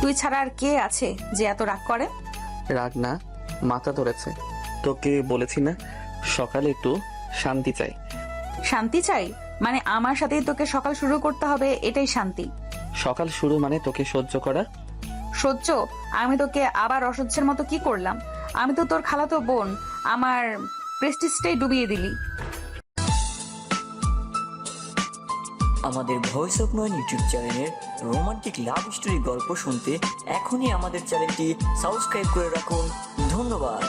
তুই ছাড়া আর কে আছে যে এত রাগ করে? রাগ না, মাথা ধরেছে। তোকে বলেছি না সকালে একটু শান্তি চাই। শান্তি চাই মানে আমার সাথেই তোকে সকাল শুরু করতে হবে, এটাই শান্তি? সকাল শুরু মানে তোকে সহ্য করা। সহ্য? আমি তোকে আবার অসহ্যের মতো কি করলাম? আমি তো তোর খালাতো বোন, আমার প্রেস্টিজটাই ডুবিয়ে দিলি। আমাদের ভয়েস অফ নয়ন ইউটিউব চ্যানেলের রোমান্টিক লাভ স্টোরি গল্প শুনতে এখনই আমাদের চ্যানেলটি সাবস্ক্রাইব করে রাখুন। ধন্যবাদ।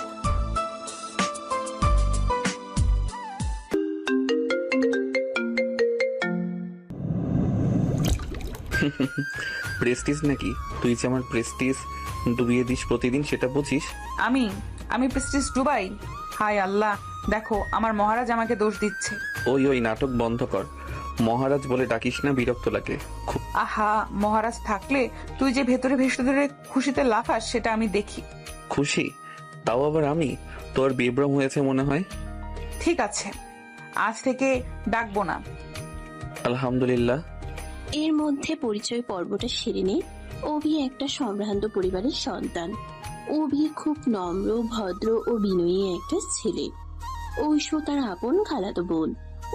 প্রেস্টিজ নাকি? তুই যে আমার প্রেস্টিজ ডুবিয়ে দিস প্রতিদিন, সেটা বুঝিস? আমি আমি প্রেস্টিজ ডুবাই? হায় আল্লাহ, দেখো আমার মহারাজ আমাকে দোষ দিচ্ছে। ওই নাটক বন্ধ কর। মহারাজ বলে ডাকিস না, বিরক্ত লাগে খুব। আহা, মহারাজ থাকলে তুই যে ভেতরে ভেতরে খুশিতে লাফাস সেটা আমি দেখি। খুশি? তাও আবার আমি? তোর বিভ্রম হয়েছে মনে হয়। ঠিক আছে, আজ থেকে ডাকবো না। আলহামদুলিল্লাহ। এর মধ্যে পরিচয় পর্বটা সেরে নিয়ে অভি একটা সম্ভ্রান্ত পরিবারের সন্তান। অভি খুব নম্র, ভদ্র ও বিনয়ী একটা ছেলে। ঐশু তার আপন খালাতো বোন।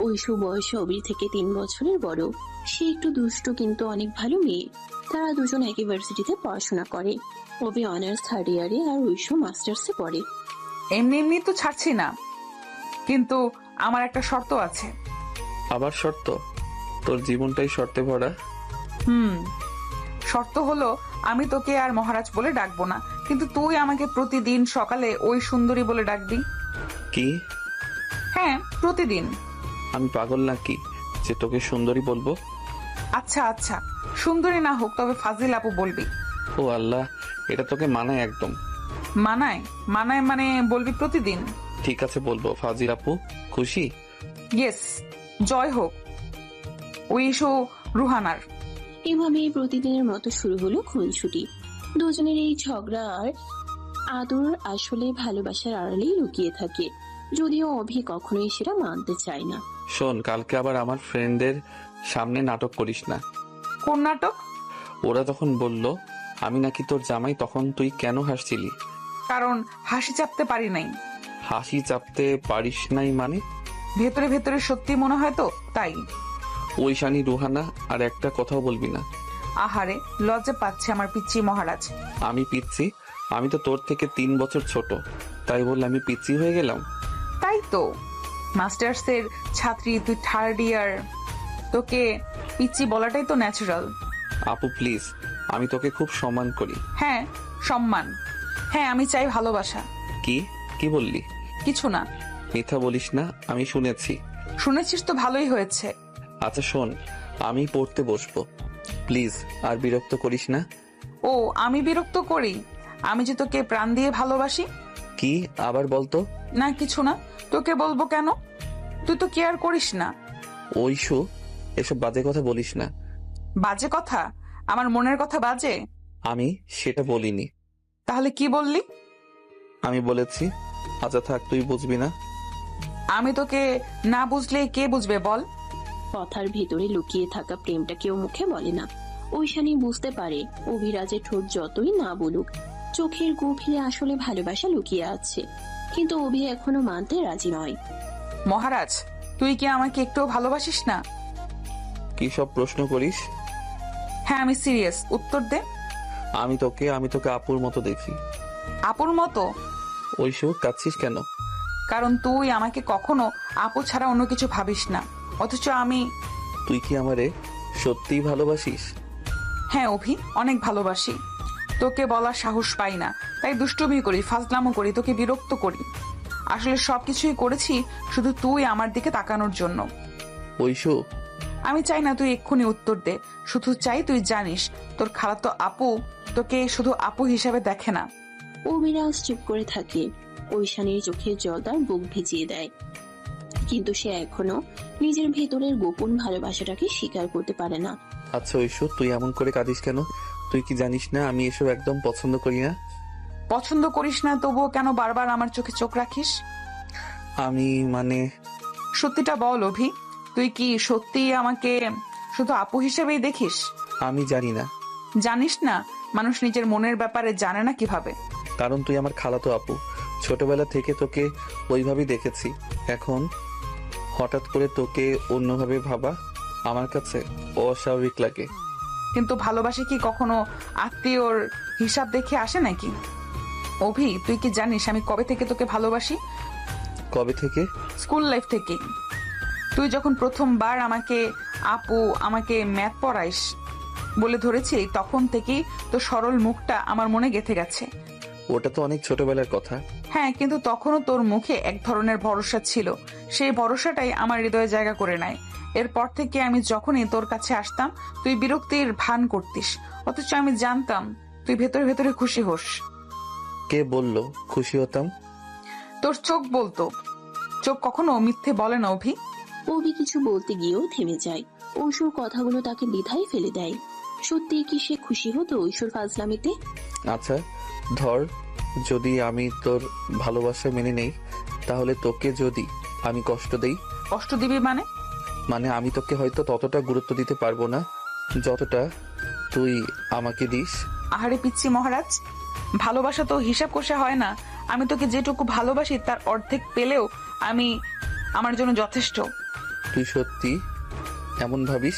ঐশু বয়সে অভির থেকে 3 বছরের বড়। সে একটু দুষ্ট কিন্তু অনেক ভালো মেয়ে। তারা দুজন একই ভার্সিটিতে পড়াশোনা করে। অভি অনার্স 3rd ইয়ারে আর ঐশু মাস্টার্সে পড়ে। এমনি এমনি তো ছাড়ছি না, কিন্তু আমার একটা শর্ত আছে। আবার শর্ত? তোর জীবনটাই শর্তে ভরা। শর্ত হলো আমি তোকে আর মহারাজ বলে ডাকবো না, কিন্তু তুই আমাকে প্রতিদিন সকালে ওই সুন্দরী বলে ডাকবি। কি? হ্যাঁ, প্রতিদিন। আমি পাগল নাকি যে তোকে সুন্দরী বলবো? আচ্ছা আচ্ছা, সুন্দরী না হোক তবে ফাজিল আপু বলবি। ও আল্লাহ, এটা তোকে মানায় একদম? মানায়? মানায় মানে বলবি প্রতিদিন। ঠিক আছে, বলবো। ফাজিল আপু, খুশি? ইয়েস, জয় হোক উইশু রুহানার। এভাবেই প্রতিদিনের মতো শুরু হলো খুনসুটি। দুজনের এই ঝগড়া আর আদর আসলে ভালোবাসার আড়ালেই লুকিয়ে থাকে, যদিও অভি কখনোই সেটা মানতে চায় না। শোন, কালকে আবার আমার ফ্রেন্ডদের সামনে নাটক করিস না। কোন নাটক? ওরা তখন বলল আমি নাকি তোর জামাই, তখন তুই কেন হাসছিলি? কারণ হাসি চাপতে পারি নাই। হাসি চাপতে পারিস নাই মানে? ভেতরে ভেতরে সত্যি মনে হয় তো তাই। ওই শানি রুহানা, আর একটা কথাও বলবি না। আহারে, লজ্জা পাচ্ছে আমার পিচ্চি মহারাজ। আমি পিচ্ছি? আমি তো তোর থেকে 3 বছর ছোট, তাই বললে আমি পিচ্ছি হয়ে গেলাম? তাই তো, মাস্টার্সের ছাত্রী তুই 3rd ইয়ার, তোকে পিচ্চি বলাটাই তো ন্যাচারাল। আপু প্লিজ, আমি তোকে খুব সম্মান করি। হ্যাঁ, সম্মান। হ্যাঁ, আমি চাই ভালোবাসা। কি কি বললি? কিছু না। মিথ্যা বলিস না, আমি শুনেছি। শুনেছিস তো ভালোই হয়েছে। আচ্ছা শোন, আমি পড়তে বসবো, প্লিজ আর বিরক্ত করিস না। ও, আমি বিরক্ত করি? আমি যে তোকে প্রাণ দিয়ে ভালোবাসি। কি আবার বলতো? না কিছু না, তোকে বলবো কেন? তুই তো কেয়ার করিস না। ঐশু, এসব বাজে কথা বলিস না। বাজে কথা? আমার মনের কথা বাজে? আমি সেটা বলিনি। তাহলে কি বললি? আমি বলেছি। আচ্ছা থাক, তুই বুঝবি না। আমি তোকে না বুঝলে কে বুঝবে বল? কথার ভেতরে লুকিয়ে থাকা প্রেমটা কেউ মুখে বলে না। ঐশানী বুঝতে পারে অভিরাজের ঠোঁট যতই না বলুক, চোখের গভীরে আসলে ভালোবাসা লুকিয়ে আছে। কিন্তু অভি এখনো মানতে রাজি নয়। মহারাজ, তুই কি আমাকে একটুও ভালোবাসিস না? কি সব প্রশ্ন করিস? হ্যাঁ, আমি সিরিয়াস, উত্তর দে। আমি তোকে আপুর মতো দেখি। আপুর মতো? ঐশু, কাঁদছিস কেন? কারণ তুই আমাকে কখনো আপু ছাড়া অন্য কিছু ভাবিস না, অথচ আমি। তুই কি আমারে সত্যিই ভালোবাসিস? হ্যাঁ অভি, অনেক ভালোবাসি। তোকে বলার সাহস পাই না, তাই দুষ্টুমি করি, ফাজলামো করি, তোকে বিরক্ত করি। আসলে সবকিছুই করেছি শুধু তুই আমার দিকে তাকানোর জন্য। ঐশু, আমি চাই না তুই এক্ষুনি উত্তর দে, শুধু চাই তুই জানিস তোর খালাতো আপু তোকে শুধু আপু হিসাবে দেখে না। অভিরাজ চুপ করে থাকে। ঐশানীর চোখের জল তার বুক ভিজিয়ে দেয়, কিন্তু সে এখনো নিজের ভেতরের গোপন ভালোবাসাটাকে স্বীকার করতে পারে না। আচ্ছা ঐশু, তুই এমন করে কাঁদিস কেন? তুই কি জানিস না আমি এসব একদম পছন্দ করি না? পছন্দ করিস না, তবুও কেন বারবার আমার চোখে চোখ রাখিস? আমি মানে। সত্যিটা বল অভি, তুই কি সত্যি আমাকে শুধু আপু হিসেবেই দেখিস? আমি জানি না। জানিস না মানুষ নিজের মনের ব্যাপারে জানে না কিভাবে? কারণ তুই আমার খালাতো আপু, ছোটবেলা থেকে তোকে ওইভাবেই দেখেছি। এখন হঠাৎ করে তোকে অন্যভাবে ভাবা আমার কাছে অস্বাভাবিক লাগে। কিন্তু ভালোবাসা কি কখনো আত্মীয়র হিসাব দেখে আসে নাকি? অভি, তুই কি জানিস আমি কবে থেকে তোকে ভালোবাসি? কবে থেকে? স্কুল লাইফ থেকেই। তুই যখন প্রথমবার আমাকে আপু, আমাকে ম্যাথ পড়াইস বলে ধরেছি, তখন থেকেই তো সরল মুখটা আমার মনে গেঁথে গেছে। ওটা তো অনেক ছোটবেলার কথা। হ্যাঁ, কিন্তু তখনও তোর মুখে এক ধরনের ভরসা ছিল। সেই ভরসাটাই আমার হৃদয়ে জায়গা করে নেয়। এরপর থেকে আমি যখনই তোর কাছে আসতাম, তুই বিরক্তির ভান করতিস, অথচ আমি জানতাম তুই ভেতরে ভেতরে খুশি হোস। কে বললো খুশি হতাম? তোর চোখ বলতো। চোখ কখনো মিথ্যে বলে না অভি। অভি কিছু বলতে গিয়েও থেমে যায়। ঐশোর কথাগুলো তাকে দ্বিধায় ফেলে দেয়। সত্যি কি সে খুশি হতো ঐশোর ফাজলামিতে? আচ্ছা ধর, যদি আমি তোর ভালোবাসা মেনে নেই, তাহলে তোকে যদি আমি কষ্ট দেই? কষ্ট দিবি মানে? মানে আমি তোকে হয়তো ততটা গুরুত্ব দিতে পারবো না যতটা তুই আমাকে দিস। আহারে পিচ্ছি মহারাজ, ভালোবাসা তো হিসাব কষে হয় না। আমি তোকে যেটুকু ভালোবাসি তার অর্ধেক পেলেও আমি আমার জন্য যথেষ্ট। তুই সত্যি এমন ভাবিস?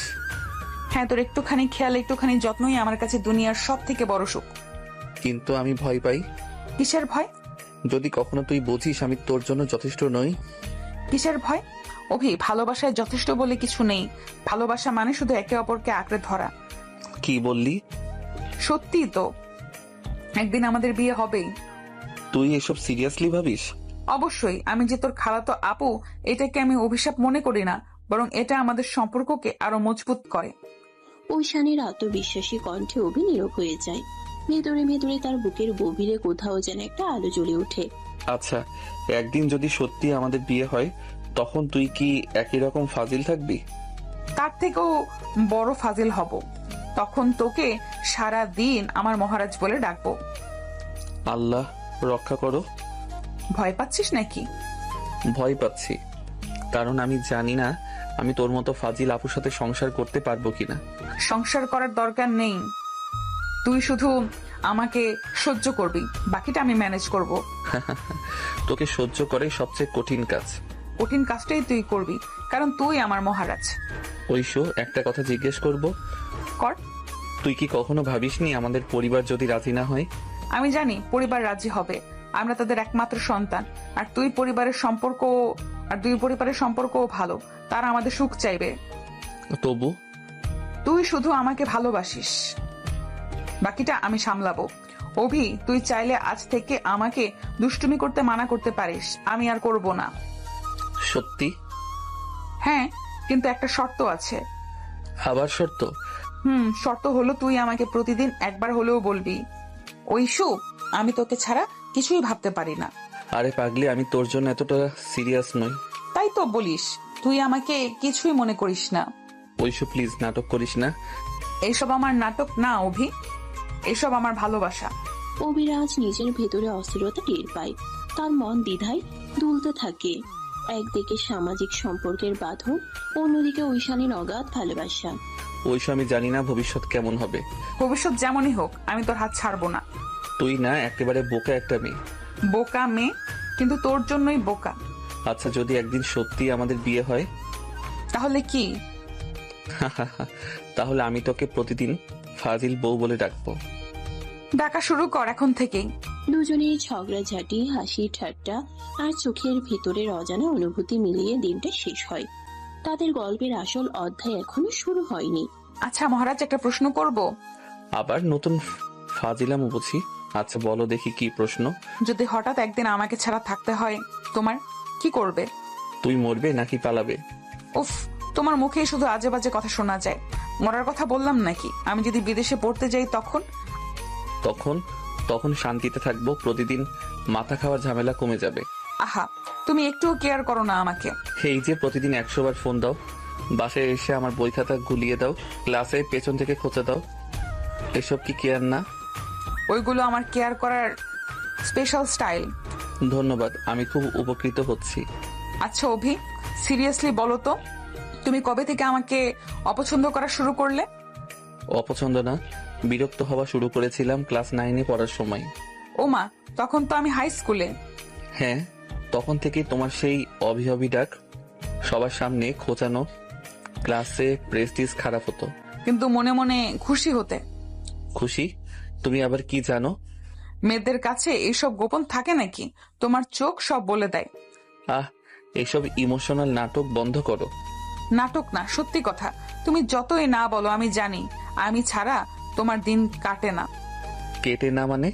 হ্যাঁ, তোর একটুখানি খেয়াল, একটুখানি যত্নই আমার কাছে দুনিয়ার সব থেকে বড় সুখ। কিন্তু আমি ভয় পাই। কিসের ভয়? যদি কখনো তুই বুঝিস আমি তোর জন্য যথেষ্ট নই। কিসের ভয়? অভি, ভালোবাসায় যথেষ্ট বলে কিছু নেই। ভালোবাসা মানে শুধু একে অপরকে আঁকড়ে ধরা। কি বললি? সত্যি তো, একদিন আমাদের বিয়ে হবেই। তুই এসব সিরিয়াসলি ভাবিস? অবশ্যই। আমি যে তোর খালাতো আপু, এটাকে আমি অভিশাপ মনে করি না, বরং এটা আমাদের সম্পর্ককে আরো মজবুত করে। ঐশানের আত্মবিশ্বাসী কণ্ঠে অভি নীরব হয়ে যায়। ভেতরে ভেতরে তার বুকের গভীরে কোথাও যেন একটা আলো জ্বলে ওঠে। আচ্ছা, একদিন যদি সত্যি আমাদের বিয়ে হয়, তখন তুই কি একই রকম ফাজিল থাকবি? তার থেকেও বড় ফাজিল হব। তখন তোকে সারা দিন আমার মহারাজ বলে ডাকবো। আল্লাহ রক্ষা করো। ভয় পাচ্ছিস নাকি? ভয় পাচ্ছি, কারণ আমি জানি না আমি তোর মতো ফাজিল আপুর সাথে সংসার করতে পারবো কিনা। সংসার করার দরকার নেই, তুই শুধু আমাকে সহ্য করবি, বাকিটা আমি ম্যানেজ করব। তোকে সহ্য করাই সবচেয়ে কঠিন কাজ। কঠিন কাজটাই তুই করবি, কারণ তুই আমার মহারাজ। ঐশো, একটা কথা জিজ্ঞেস করব? কর। তুই কি কখনো ভাবিসনি আমাদের পরিবার যদি রাজি না হয়? আমি জানি পরিবার রাজি হবে, আমরা তাদের একমাত্র সন্তান। আর দুই পরিবারের সম্পর্কও ভালো, তারা আমাদের সুখ চাইবে। তবু তুই শুধু আমাকে ভালোবাসিস, বাকিটা আমি সামলাবো। অভি, তুই চাইলে আজ থেকে আমাকে দুষ্টুমি করতে মানা করতে পারিস, আমি আর করব না। সত্যি? হ্যাঁ, কিন্তু একটা শর্ত আছে। আবার শর্ত? শর্ত হলো তুই আমাকে প্রতিদিন একবার হলেও বলবি, ঐশু, আমি তোকে ছাড়া কিছুই ভাবতে পারি না। আরে পাগলি, আমি তোর জন্য এতটা সিরিয়াস নই। তাই তো বলিস, তুই আমাকে কিছুই মনে করিস না। ঐশু প্লিজ, নাটক করিস না। এইসব আমার নাটক না অভি, এসব আমার ভালোবাসা। অভিরাজ নিজের ভেতরে অস্থিরতা টের পায়। তার মন দ্বিধায় দুলতে থাকে। একদিকে সামাজিক সম্পর্কের বাঁধন, অন্যদিকে ঐশানীর অগাধ ভালোবাসা। ঐশু, আমি জানি না ভবিষ্যৎ কেমন হবে। ভবিষ্যৎ যেমনই হোক, আমি তোর হাত ছাড়বো না। তুই না একেবারে বোকা একটা মেয়ে। বোকা মেয়ে? কিন্তু তোর জন্যই বোকা। আচ্ছা, যদি একদিন সত্যি আমাদের বিয়ে হয় তাহলে কি? তাহলে আমি তোকে প্রতিদিন ফাজিল বউ বলে ডাকবো। ডাকা শুরু কর এখন থেকেই। দুজনেই ঝগড়াঝাটি, হাসি ঠাট্টা আর চোখের ভেতরের অজানা অনুভূতি মিলিয়ে দিনটা শেষ হয়। তাদের গল্পের আসল অধ্যায় এখনো শুরু হয়নি। আচ্ছা মহারাজ, একটা প্রশ্ন করব। আবার নতুন ফাজিলাম বুঝি? আচ্ছা বলো দেখি, কি প্রশ্ন? যদি হঠাৎ একদিন আমাকে ছাড়া থাকতে হয়, তোমার কি করবে? তুই মরবে নাকি পালাবে? উফ, তোমার মুখেই শুধু আজে বাজে কথা শোনা যায়। মরার কথা বললাম নাকি? আমি যদি বিদেশে পড়তে যাই তখন? তখন শান্তিতে থাকবো, প্রতিদিন মাথা খাওয়ার ঝামেলা কমে যাবে। আহা, তুমি একটুও কেয়ার করো না আমাকে। এই যে প্রতিদিন 100 বার ফোন দাও, বাসায় এসে আমার বই খাতা গুলিয়ে দাও, ক্লাসে পেছন থেকে খোঁচা দাও, এসব কি কেয়ার না? ওইগুলো আমার কেয়ার করার স্পেশাল স্টাইল। ধন্যবাদ, আমি খুব উপকৃত হচ্ছি। আচ্ছা অভি, সিরিয়াসলি বলো তো, তুমি কবে থেকে আমাকে অপছন্দ করা শুরু করলে? অপছন্দ না, বিরক্ত হওয়া শুরু করেছিলাম ক্লাস 9-এ পড়ার সময়। ওমা, তখন তো আমি হাই স্কুলে। হ্যাঁ, তখন থেকেই তোমার সেই অভিভাবী ডাক, সবার সামনে খোঁচানো, ক্লাসে প্রেস্টিজ খারাপ হতো। কিন্তু মনে মনে খুশি হতে। খুশি? তুমি আবার কি জানো? মেয়েদের কাছে এইসব গোপন থাকে নাকি? তোমার চোখ সব বলে দেয়। আহ, এসব ইমোশনাল নাটক বন্ধ করো। নাটক না, সত্যি কথা। তুমি যতই না বলো আমি জানি, আমি ছাড়া তোমার দিন কাটে না। কেটে না মানে?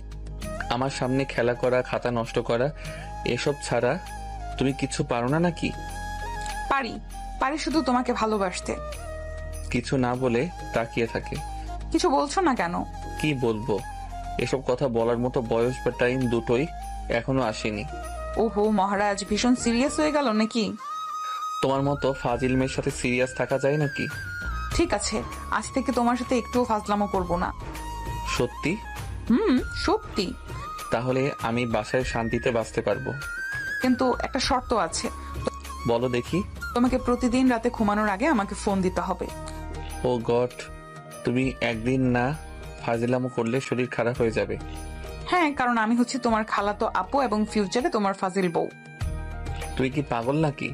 আমার সামনে খেলা করা, খাতা নষ্ট করা, এসব ছাড়া তুমি কিছু পারো না নাকি? পারি, পারি শুধু তোমাকে ভালোবাসতে। কিছু না বলে তাকিয়ে থাকে। কিছু বলছো না কেন? কি বলবো? এসব কথা বলার মতো বয়স বা টাইম দুটোই এখনো আসেনি। ওহো মহারাজ, ভীষণ সিরিয়াস হয়ে গেল নাকি? তোমার মতো ফাজিল মেয়ের সাথে সিরিয়াস থাকা যায় নাকি? ঠিক আছে, আজ থেকে তোমার সাথে একটুও ফাজলামো করবো না। সত্যি? সত্যি। তাহলে আমি বাসায় শান্তিতে বাঁচতে পারবো। কিন্তু একটা শর্ত আছে। বলো দেখি। তোমাকে প্রতিদিন রাতে ঘুমানোর আগে আমাকে ফোন দিতে হবে। ও গড, তুমি একদিন না ফাজিলামো করলে শরীর খারাপ হয়ে যাবে। হ্যাঁ, কারণ আমি হচ্ছে তোমার খালাতো আপু এবং ফিউচারে তোমার ফাজিল বউ। তুই কি পাগল নাকি?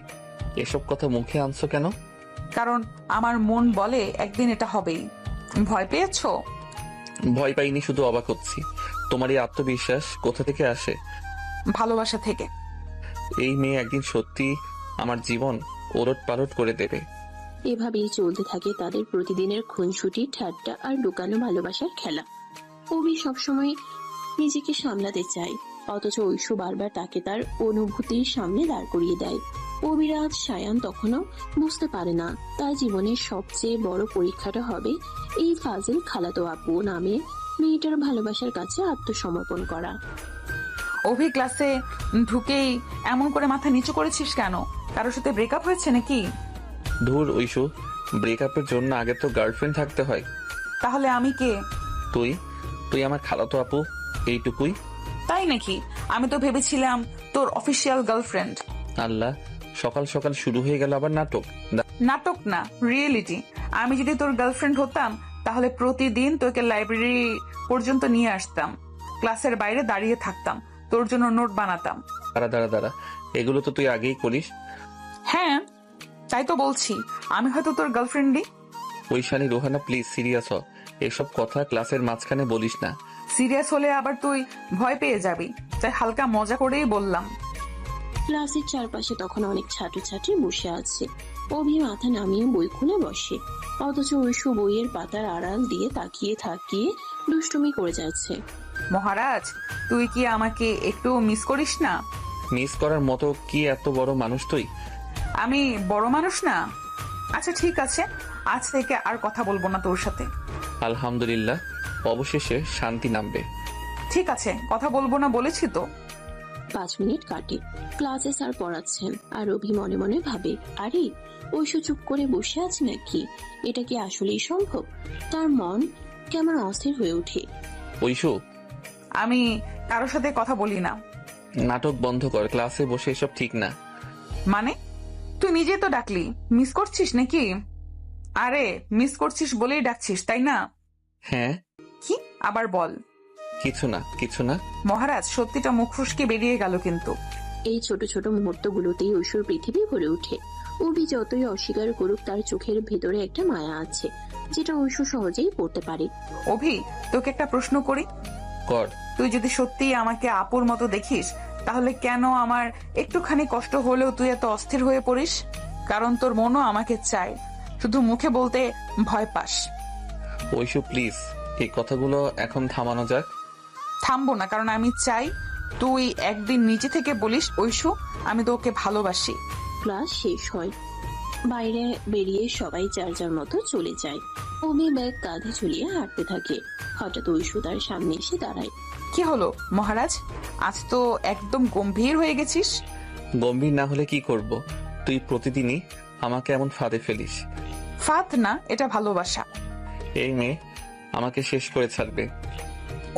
এসব কথা মুখে আনছো কেন? কারণ আমার মন বলে একদিন এটা হবেই। ভয় পেয়েছো? ভয় পাইনি, শুধু অবাক হচ্ছি। তোমার এই আত্মবিশ্বাস কোথা থেকে আসে? ভালোবাসা থেকে। এই মেয়ে একদিন সত্যি আমার জীবন ওলট পালট করে দেবে। এভাবেই চলতে থাকে তাদের প্রতিদিনের খুনসুটি, ঠাট্টা আর লুকানো ভালোবাসার খেলা। অভি সবসময় নিজেকে সামলাতে চায়, অথচ ঐশু বারবার তাকে তার অনুভূতির সামনে দাঁড় করিয়ে দেয়। অভিরাজ সায়ান তখনও বুঝতে পারে না তার জীবনের সবচেয়ে বড় পরীক্ষাটা হবে এই ফাজিল খালাতো আপু নামে মেয়েটার ভালোবাসার কাছে আত্মসমর্পণ করা। অভি ক্লাসে ঢুকেই এমন করে মাথা নিচু করেছিস কেন? কারোর সাথে ব্রেকআপ হয়েছে নাকি? ধুর ঐশু, ব্রেকআপের জন্য আগে তো গার্লফ্রেন্ড থাকতে হয়। তাহলে আমি কে? তুই তুই আমার খালাতো আপু, এইটুকুই। তাই নাকি? আমি তো ভেবেছিলাম তোর অফিসিয়াল গার্লফ্রেন্ড। আল্লাহ, সকাল সকাল শুরু হয়ে গেল আবার নাটক। নাটক না, রিয়েলিটি। আমি যদি তোর গার্লফ্রেন্ড হতাম তাহলে প্রতিদিন তোকে লাইব্রেরি পর্যন্ত নিয়ে আসতাম, ক্লাসের বাইরে দাঁড়িয়ে থাকতাম, তোর জন্য নোট বানাতাম। দাঁড়া দাঁড়া দাঁড়া, এগুলো তো তুই আগেই করিস। হ্যাঁ, তাই তো বলছি, আমি হয়তো তোর গার্লফ্রেন্ডই। ঐশানী, রোহানা, প্লিজ সিরিয়াস হ। এসব কথা ক্লাসের মাঝখানে বলিস না। সিরিয়াস হলে আবার তুই ভয় পেয়ে যাবি, তাই হালকা মজা করেই বললাম। ক্লাসের চারপাশে তখন অনেক ছাত্রছাত্রী বসে আছে। অভি মাথা নামিয়ে বই খুলে বসে, অথচ ঐশু বইয়ের পাতার আড়াল দিয়ে তাকিয়ে থাকিয়ে দুষ্টুমি করে যাচ্ছে। মহারাজ, তুই কি আমাকে একটু মিস করিস না? মিস করার মতো কি এত বড় মানুষ তুই? আমি বড় মানুষ না? আচ্ছা ঠিক আছে, আজ থেকে আর কথা বলবো না তোর সাথে। আলহামদুলিল্লাহ, অবশেষে শান্তি নামবে। ঠিক আছে, কথা বলবো না বলেছি তো। 5 মিনিট কাটে, ক্লাসে স্যার পড়াচ্ছেন আর অভি মনে মনে ভাবে, আরে ঐশু চুপ করে বসে আছে নাকি? এটা কি আসলেই সম্ভব? তার মন কেমন অস্থির হয়ে ওঠে। ঐশু, আমি কারোর সাথে কথা বলি না। নাটক বন্ধ কর, ক্লাসে বসে এসব ঠিক না। মানে? তুই নিজে তো ডাকলি, মিস করছিস নাকি? আরে মিস করছিস বলেই ডাকছিস, তাই না? হ্যাঁ। কি আবার বল। কিছু না কিছু না। মহারাজ, সত্যিটা মুখ ফুসকে বেরিয়ে গেল কিন্তু। এই ছোট ছোট মুহূর্তগুলোতেই ঐশ্বর পৃথিবী ভরে ওঠে। অভি যতই অস্বীকার করুক, তার চোখের ভেতরে একটা মায়া আছে যেটা ঐশ্বর সহজেই পড়তে পারে। অভি, তোকে একটা প্রশ্ন করি। কর। তুই যদি সত্যি আমাকে আপুর মতো দেখিস, তাহলে কেন আমার একটুখানি কষ্ট হলেও তুই এত অস্থির হয়ে পড়িস? কারণ তোর মনও আমাকে চায়, শুধু মুখে বলতে ভয় পাস। ঐশু প্লিজ, এই কথাগুলো এখন থামানো যাক। থামবো না, কারণ আমি চাই তুই একদিন নিজে থেকে বলিস, ঐশু আমি তোকে ভালোবাসি। ক্লাস শেষ হয়, বাইরে বেরিয়ে সবাই যার যার মতো চলে যায়। অভি ব্যাগ কাঁধে ঝুলিয়ে হাঁটতে থাকে। হঠাৎ ঐশু তার সামনে এসে দাঁড়ায়। কি হলো মহারাজ, আজ তো একদম গম্ভীর হয়ে গেছিস। গম্ভীর না হলে কি করব? তুই প্রতিদিনই আমাকে এমন ফাঁদে ফেলিস। ফাঁদ না, এটা ভালোবাসা। এই মেয়ে আমাকে শেষ করে ছাড়বে।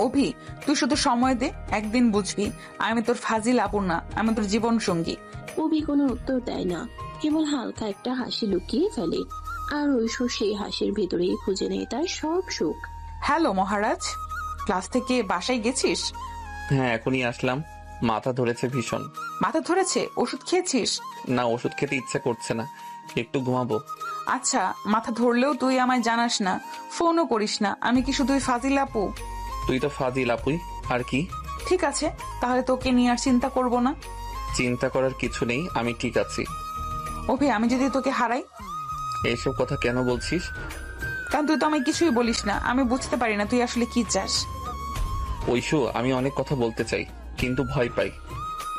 অভি, তুই শুধু সময় দে, একদিন বুঝবি আমি তোর ফাজিল আপু না, আমি তোর জীবন সঙ্গী। অভি কোনো উত্তর দেয় না, কেবল হালকা একটা হাসি লুকিয়ে ফেলে। আর ঐশু সেই হাসির ভেতরেই খুঁজে নেয় তার সব সুখ। হ্যালো মহারাজ, ক্লাস থেকে বাসায় গেছিস? হ্যাঁ, এখনই আসলাম। মাথা ধরেছে ভীষণ। মাথা ধরেছে? ওষুধ খেয়েছিস? না, ওষুধ খেতে ইচ্ছে করছে না, একটু ঘুমাবো। আচ্ছা, মাথা ধরলেও তুই আমায় জানাস না, ফোনও করিস না। আমি কি শুধুই ফাজিল আপু? তুই তো ফাজিল আপুই, আর কি? ঠিক আছে, তাহলে তোকে নিয়ে আর চিন্তা করব না। চিন্তা করার কিছু নেই, আমি ঠিক আছি। অভি, আমি যদি তোকে হারাই? এইসব কথা কেন বলছিস? কারণ তুই তো আমায় কিছুই বলিস না। আমি বুঝতে পারি না তুই আসলে কি চাস। ঐশু, আমি অনেক কথা বলতে চাই, কিন্তু ভয় পাই।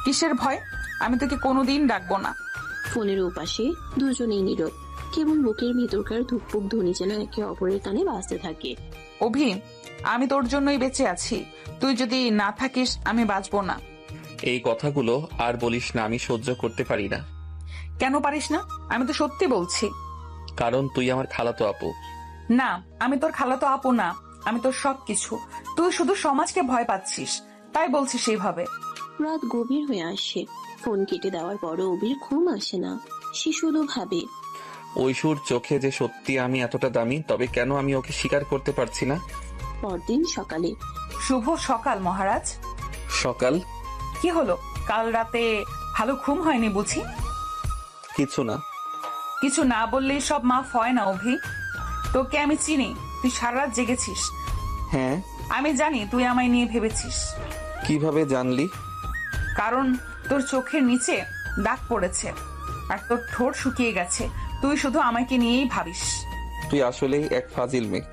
কিসের ভয়? আমি তোকে কোনোদিন ডাকবো না। ফোনের ওপাশে দুজনেই নীরব, কেবল বুকের ভেতরকার ধুকপুক ধ্বনি যেন একে অপরের কানে বাজতে থাকে। অভি, আমি তোর জন্যই বেঁচে আছি। তুই যদি না থাকিস আমি বাঁচবো না। এই কথাগুলো আর বলিস না, আমি সহ্য করতে পারি না। কেন পারিস না? আমি তো সত্যি বলছি। কারণ তুই আমার খালাতো আপু। না, আমি তোর খালাতো আপু না, আমি তোর সবকিছু। তুই শুধু সমাজকে ভয় পাচ্ছিস, তাই বলছিস সেইভাবে। রাত গভীর হয়ে আসে। ফোন কেটে দেওয়ার পরও অবির ঘুম আসে না। সে শুধু ভাবে, ঐশুর চোখে যে সত্যি আমি এতটা দামি, তবে কেন আমি ওকে স্বীকার করতে পারছি না? পরদিন সকালে শুভ সকাল মহারাজ। সকাল? কি হলো, কাল রাতে ভালো ঘুম হয়নি বুঝি? কিছু না। কিছু না বললেই সব মাফ হয় না অভি। তোকে আমি চিনি, তুই সারা রাত জেগেছিস। হ্যাঁ। আমি জানি তুই আমায় নিয়ে ভেবেছিস। কিভাবে জানলি? কারণ তোর চোখের নিচে দাগ পড়েছে আর তোর ঠোঁট শুকিয়ে গেছে। তুই শুধু আমাকে নিয়েই ভাবিস। তুই আসলেই এক ফাজিল মেয়ে।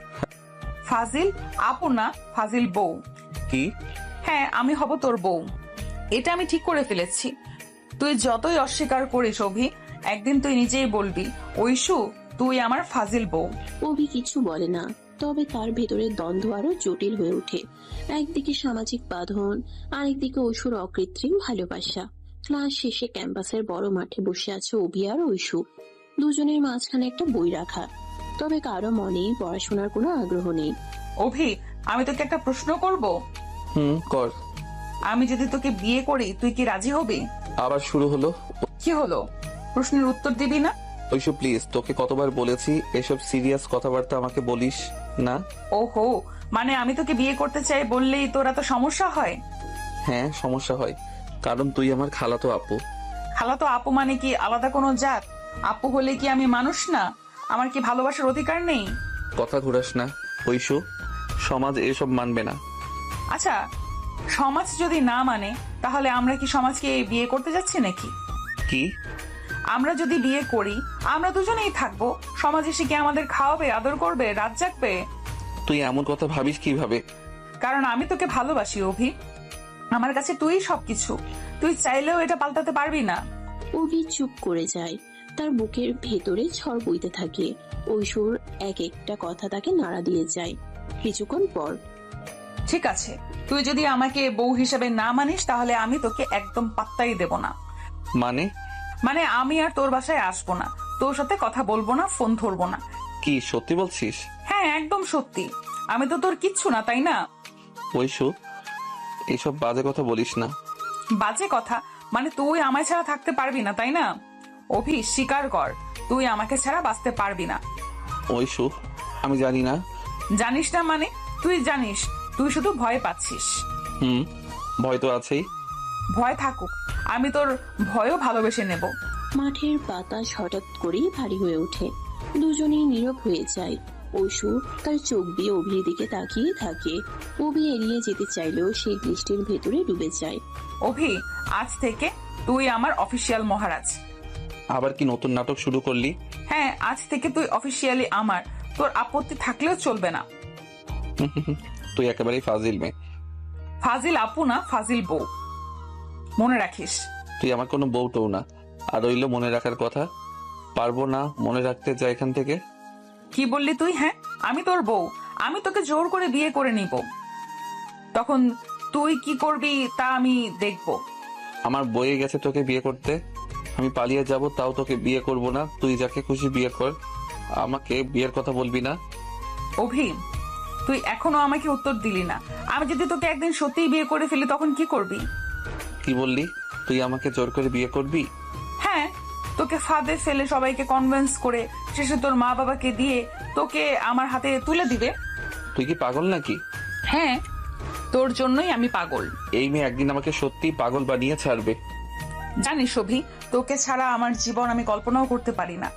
ফাজিল আপু না, ফাজিল বউ। কি? হ্যাঁ, আমি হব তোর বউ। এটা আমি ঠিক করে ফেলেছি। তুই যতই অস্বীকার করিস অভি, একদিন তুই নিজেই বলবি, ঐশু তুই আমার ফাজিল বউ। অভি কিছু বলে না, তবে তার ভেতরে দ্বন্দ্ব আরো জটিল হয়ে ওঠে। একদিকে সামাজিক বাঁধন, আরেকদিকে ঐশুর অকৃত্রিম ভালোবাসা। ক্লাস শেষে ক্যাম্পাসের বড় মাঠে বসে আছে অভি আর ঐশু। দুজনের মাঝখানে একটা বই রাখা, তবে কারো মনেই পড়াশোনার কোনো আগ্রহ নেই। অভি, আমি তোকে একটা প্রশ্ন করব। কর। আমি যদি তোকে বিয়ে করি তুই কি রাজি হবি? আবার শুরু হলো। কি হলো, প্রশ্নের উত্তর দিবি না? ঐশু প্লিজ, তোকে কতবার বলেছি এসব সিরিয়াস কথাবার্তা আমাকে বলিস না। ওহো, মানে আমি তোকে বিয়ে করতে চাই বললেই তোর এত সমস্যা হয়? হ্যাঁ, সমস্যা হয়, কারণ তুই আমার খালাতো আপু। খালাতো আপু মানে কি আলাদা কোনো জাত? আপু হলে কি আমি মানুষ না? আমার কি ভালোবাসার অধিকার নেই? কথা ঘুরাস না ঐশু, সমাজ এসব মানবে না। আচ্ছা, সমাজ যদি না মানে তাহলে আমরা কি সমাজকে বিয়ে করতে যাচ্ছি নাকি? কি? আমরা যদি বিয়ে করি আমরা দুজনেই থাকবো, সমাজ এসে কি আমাদের খাওয়াবে, আদর করবে, রাত জাগবে? তুই এমন কথা ভাবিস কিভাবে? কারণ আমি তোকে ভালোবাসি অভি। আমার কাছে তুই সবকিছু। তুই চাইলেও এটা পাল্টাতে পারবি না। অভি চুপ করে যায়। তার বুকের ভেতরে ঝড় বইতে থাকে। ঐশুর এক একটা কথা তাকে নাড়া দিয়ে যায়। কিছুক্ষণ পর, ঠিক আছে, তুই যদি আমাকে বউ হিসেবে না মানিস তাহলে আমি তোকে একদম পাত্তাই দেব না। মানে আমি আর তোর বাসায় আসবো না, তোর সাথে কথা বলবো না, ফোন ধরবো না। কি সত্যি বলছিস? হ্যাঁ, একদম সত্যি। আমি তো তোর কিচ্ছু না, তাই না? ঐশু, এসব বাজে কথা বলিস না। বাজে কথা মানে তুই আমায় ছাড়া থাকতে পারবি না, তাই না? অভি, স্বীকার কর, তুই আমাকে ছাড়া বাঁচতে পারবি না। ঐশু, আমি জানি না। জানিস না মানে? তুই জানিস, তুই শুধু ভয় পাচ্ছিস। ভয় তো আছেই। ভয় থাকুক, আমি তোর ভয়ও ভালোবেসে নেব। মাঠের বাতাস হঠাৎ করেই ভারী হয়ে ওঠে। দুজনেই নীরব হয়ে যায়। ঐশু তার চোখ দিয়ে অভির দিকে তাকিয়ে থাকে। অভি এড়িয়ে যেতে চাইলেও সেই দৃষ্টির ভেতরে ডুবে যায়। অভি, আজ থেকে তুই আমার অফিসিয়াল মহারাজ। আবার কি নতুন নাটক শুরু করলি? হ্যাঁ, আজ থেকে তুই অফিসিয়ালি আমার। তোর আপত্তি থাকলেও চলবে না। তুই একেবারেই ফাজিল মেয়ে। ফাজিল আপু না, ফাজিল বউ, মনে রাখিস। তুই আমার কোনো বউটও না। আর রইল মনে রাখার কথা, পারবো না মনে রাখতে, যা এখান থেকে। কি বললি তুই? হ্যাঁ, আমি তোর বউ, আমি তোকে জোর করে বিয়ে করে নিব। তখন তুই কি করবি তা আমি দেখব। আমার বয়ে গেছে তোকে বিয়ে করতে। আমি পালিয়ে যাব, তাও তোকে বিয়ে করব না। তুই যাকে খুশি বিয়ে কর, আমাকে বিয়ের কথা বলবি না। অভি, তুই এখনো আমাকে উত্তর দিলি না। আমি যদি তোকে একদিন সত্যিই বিয়ে করে ফেলি তখন কি করবি? কি বললি? তুই আমাকে জোর করে বিয়ে করবি? হ্যাঁ, তোকে ফাঁদে ফেলে সবাইকে কনভিন্স করে শেষে তোর মা বাবাকে দিয়ে তোকে আমার হাতে তুলে দিবে। তুই কি পাগল নাকি? হ্যাঁ, তোর জন্যই আমি পাগল। এই মেয়ে একদিন আমাকে সত্যি পাগল বানিয়ে ছাড়বে। জানিস অভি, তোকে ছাড়া আমার জীবন আমি কল্পনাও করতে পারি না।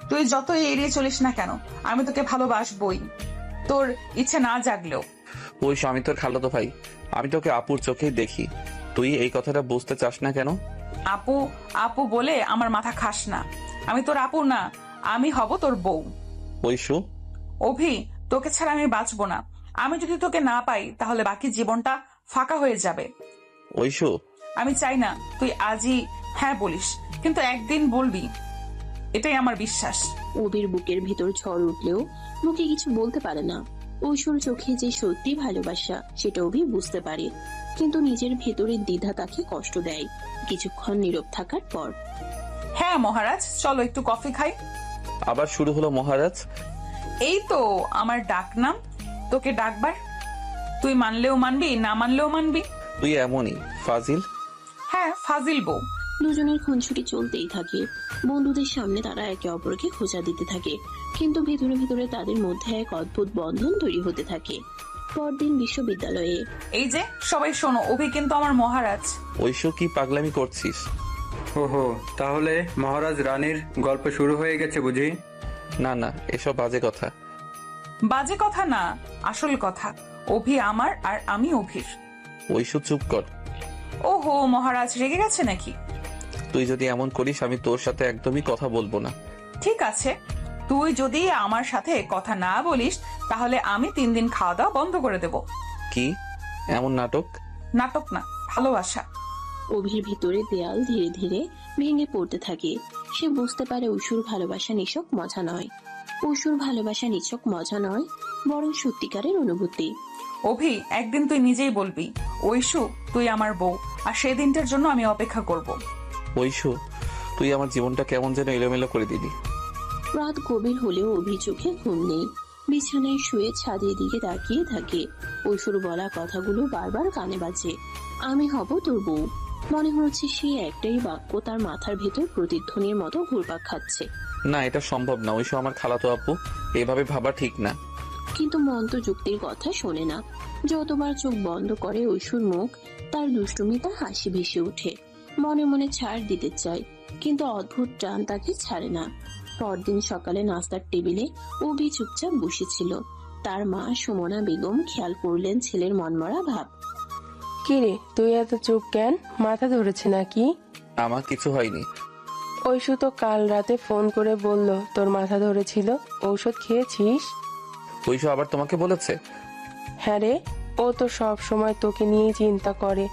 তুই যতই এড়িয়ে চলিস না কেন, আমি তোকে ভালোবাসবই, তোর ইচ্ছে না জাগলেও। ওই আমি তোর খালাতো ভাই, আমি তোকে আপুর চোখেই দেখি। তুই এই কথাটা বুঝতে চাস না কেন? আপু আপু বলে আমার মাথা খাস না। আমি তোর আপু না, আমি হব তোর বউ। ঐশু, অভি, তোকে ছাড়া আমি বাঁচবো না। আমি যদি তোকে না পাই তাহলে বাকি জীবনটা ফাঁকা হয়ে যাবে। ঐশু, আমি চাই না তুই আজই হ্যাঁ বলিস, কিন্তু একদিন বলবি, এটাই আমার বিশ্বাস। অভির বুকের ভিতর ঝড় উঠলেও মুখে কিছু বলতে পারে না। ঐশোর চোখে যে সত্যি ভালোবাসা সেটা অভি বুঝতে পারে, কিন্তু নিজের ভেতরের দ্বিধা তাকে কষ্ট দেয়। কিছুক্ষণ নীরব থাকার পর হ্যাঁ মহারাজ, চলো একটু কফি খাই। আবার শুরু হলো মহারাজ। এই তো আমার ডাক নাম, তোকে ডাকবার। তুই মানলেও মানবি, না মানলেও মানবি। তুই এমনই ফাজিল। হ্যাঁ, ফাজিল বউ। দুজনের খুনসুটি চলতেই থাকে। বন্ধুদের সামনে তারা একে অপরকে খোঁচা দিতে থাকে, কিন্তু ভেতরে ভেতরে তাদের মধ্যে এক অদ্ভুত বন্ধন তৈরি হতে থাকে। পরদিন বিশ্ববিদ্যালয়ে এই যে সবাই শোনো, অভি কিন্তু আমার মহারাজ। ঐশু, কি পাগলামি করছিস? ওহো, তাহলে মহারাজ রানীর গল্প শুরু হয়ে গেছে বুঝি? না না, এসব বাজে কথা। বাজে কথা না, আসল কথা। অভি আমার আর আমি অভির। ঐশু, চুপ কর। ওহো, মহারাজ রেগে গেছে নাকি? তুই যদি এমন করিস আমি তোর সাথে একদমই কথা বলবো না। ঠিক আছে, তুই যদি আমার সাথে কথা না বলিস তাহলে আমি 3 দিন খাওয়া দাওয়া বন্ধ করে দেব। কি এমন নাটক? নাটক না, ভালোবাসা। অভির ভিতরে দেয়াল ধীরে ধীরে ভেঙে পড়তে থাকে। সে বুঝতে পারে ঐশুর ভালোবাসা নিছক মজা নয়। ঐশুর ভালোবাসা নিছক মজা নয়, বরং সত্যিকারের অনুভূতি। অভি, একদিন তুই নিজেই বলবি, ঐশু তুই আমার বউ, আর সেই দিনটার জন্য আমি অপেক্ষা করব। ঐশু, তুই আমার জীবনটা কেমন যেন এলোমেলো করে দিলি। রাত গভীর হলেও অভি চোখে ঘুম নেই। বিছানায় শুয়ে ছাদের দিকে তাকিয়ে থাকে। ঐশুর বলা কথাগুলো বারবার কানে বাজে। আমি হব তোর বউ। মনে হচ্ছে সে একটাই বাক্য তার মাথার ভেতর প্রতিধ্বনির মতো ঘুরপাক খাচ্ছে। না, এটা সম্ভব না। ঐশু আমার খালাতো আপু, এভাবে ভাবা ঠিক না। কিন্তু মন তো যুক্তির কথা শোনে না। যতবার চোখ বন্ধ করে ঐশুর মুখ, তার দুষ্টুমিতা হাসি ভেসে ওঠে। মনে মনে ছাড় দিতে চায়, কিন্তু অদ্ভুত টান তাকে ছাড়ে না। পরদিন সকালে নাস্তার টেবিলে অভি চুপচাপ বসেছিল। তার মা সুমনা বেগম খেয়াল করলেন ছেলের মনমরা ভাব। কিরে, তুই এত চুপ কেন? মাথা ধরেছে নাকি? আমার কিছু হয়নি। ঐশু তো কাল রাতে ফোন করে বলল তোর মাথা ধরেছিল। ঔষধ খেয়েছিস? ঐশু আবার তোমাকে বলেছে? হ্যাঁ রে, ও তো সব সময় তোকে নিয়ে চিন্তা করে।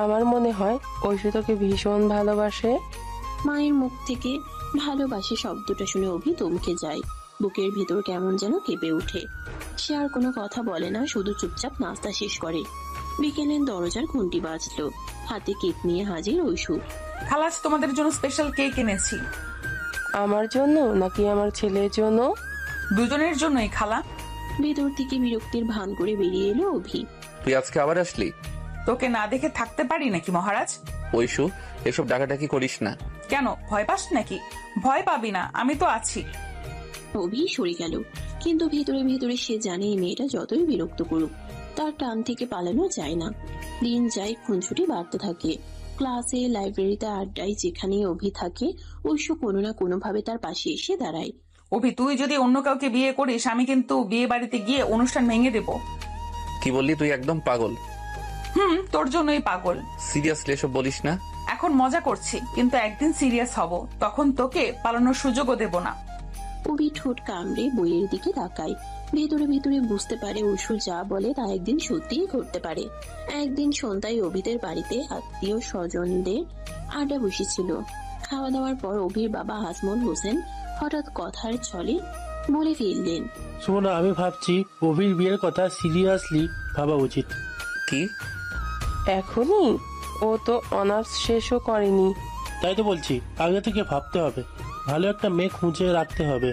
আমার মনে হয় ঐশু তোকে ভীষণ ভালোবাসে। মায়ের মুখ থেকে ভালোবাসে শব্দটা শুনে অভি থমকে যায়। বুকের ভেতর কেমন যেন কেঁপে ওঠে। সে আর কোনো কথা বলে না, শুধু চুপচাপ নাস্তা শেষ করে। বিকেলের দরজার ঘন্টি বাজলো। হাতে কেক নিয়ে হাজির ঐশু। খালাস, তোমাদের জন্য স্পেশাল কেক এনেছি। আমার জন্য নাকি আমার ছেলের জন্য? দুজনের জন্যই খালা। ভেতর থেকে বিরক্তির ভান করে বেরিয়ে এলো অভি। তুই আজকে আবার আসলি? তোকে না দেখে থাকতে পারি নাকি মহারাজ? ঐশু, এসব ডাকাডাকি করিস না। কেন, ভয় পাস নাকি? ভয় পাবি না, আমি তো আছি। অভি সরে গেল, কিন্তু ভেতরে ভেতরে সে জানে এই মেয়েটা যতই বিরক্ত করুক তার টান থেকে পালানো যায় না। দিন যায়, খুনছুটি বাড়তে থাকে। ক্লাসে, লাইব্রেরিতে, আড্ডায়, যেখানেই অভি থাকে ঐশু কোনো না কোনো ভাবে তার পাশে এসে দাঁড়ায়। অভি, তুই যদি অন্য কাউকে বিয়ে করিস আমি কিন্তু বিয়ে বাড়িতে গিয়ে অনুষ্ঠান ভেঙে দেব। কি বললি? তুই একদম পাগল। তোর জন্যই পাগল। সিরিয়াসলি এসব বলিস না। এখন মজা করছি, কিন্তু একদিন সিরিয়াস হব, তখন তোকে পালানোর সুযোগও দেব না। অভি ঠোঁট কামড়ে বইয়ের দিকে তাকায়। ভেতরে ভেতরে বুঝতে পারে ঐশু যা বলে তা একদিন সত্যিই ঘটতে পারে। একদিন সন্ধ্যায় অভিদের বাড়িতে আত্মীয় স্বজনদের আড্ডা বসেছিল। খাওয়া দাওয়ার পর অভির বাবা হাসমল হোসেন হঠাৎ কথার ছলে বলে ফেললেন, সুমনা, আমি ভাবছি অভির বিয়ের কথা সিরিয়াসলি ভাবা উচিত। কি? এখনই? ও তো অনার্স শেষও করেনি। তাই তো বলছি, আগে থেকে ভাবতে হবে, ভালো একটা মেয়ে খুঁজে রাখতে হবে।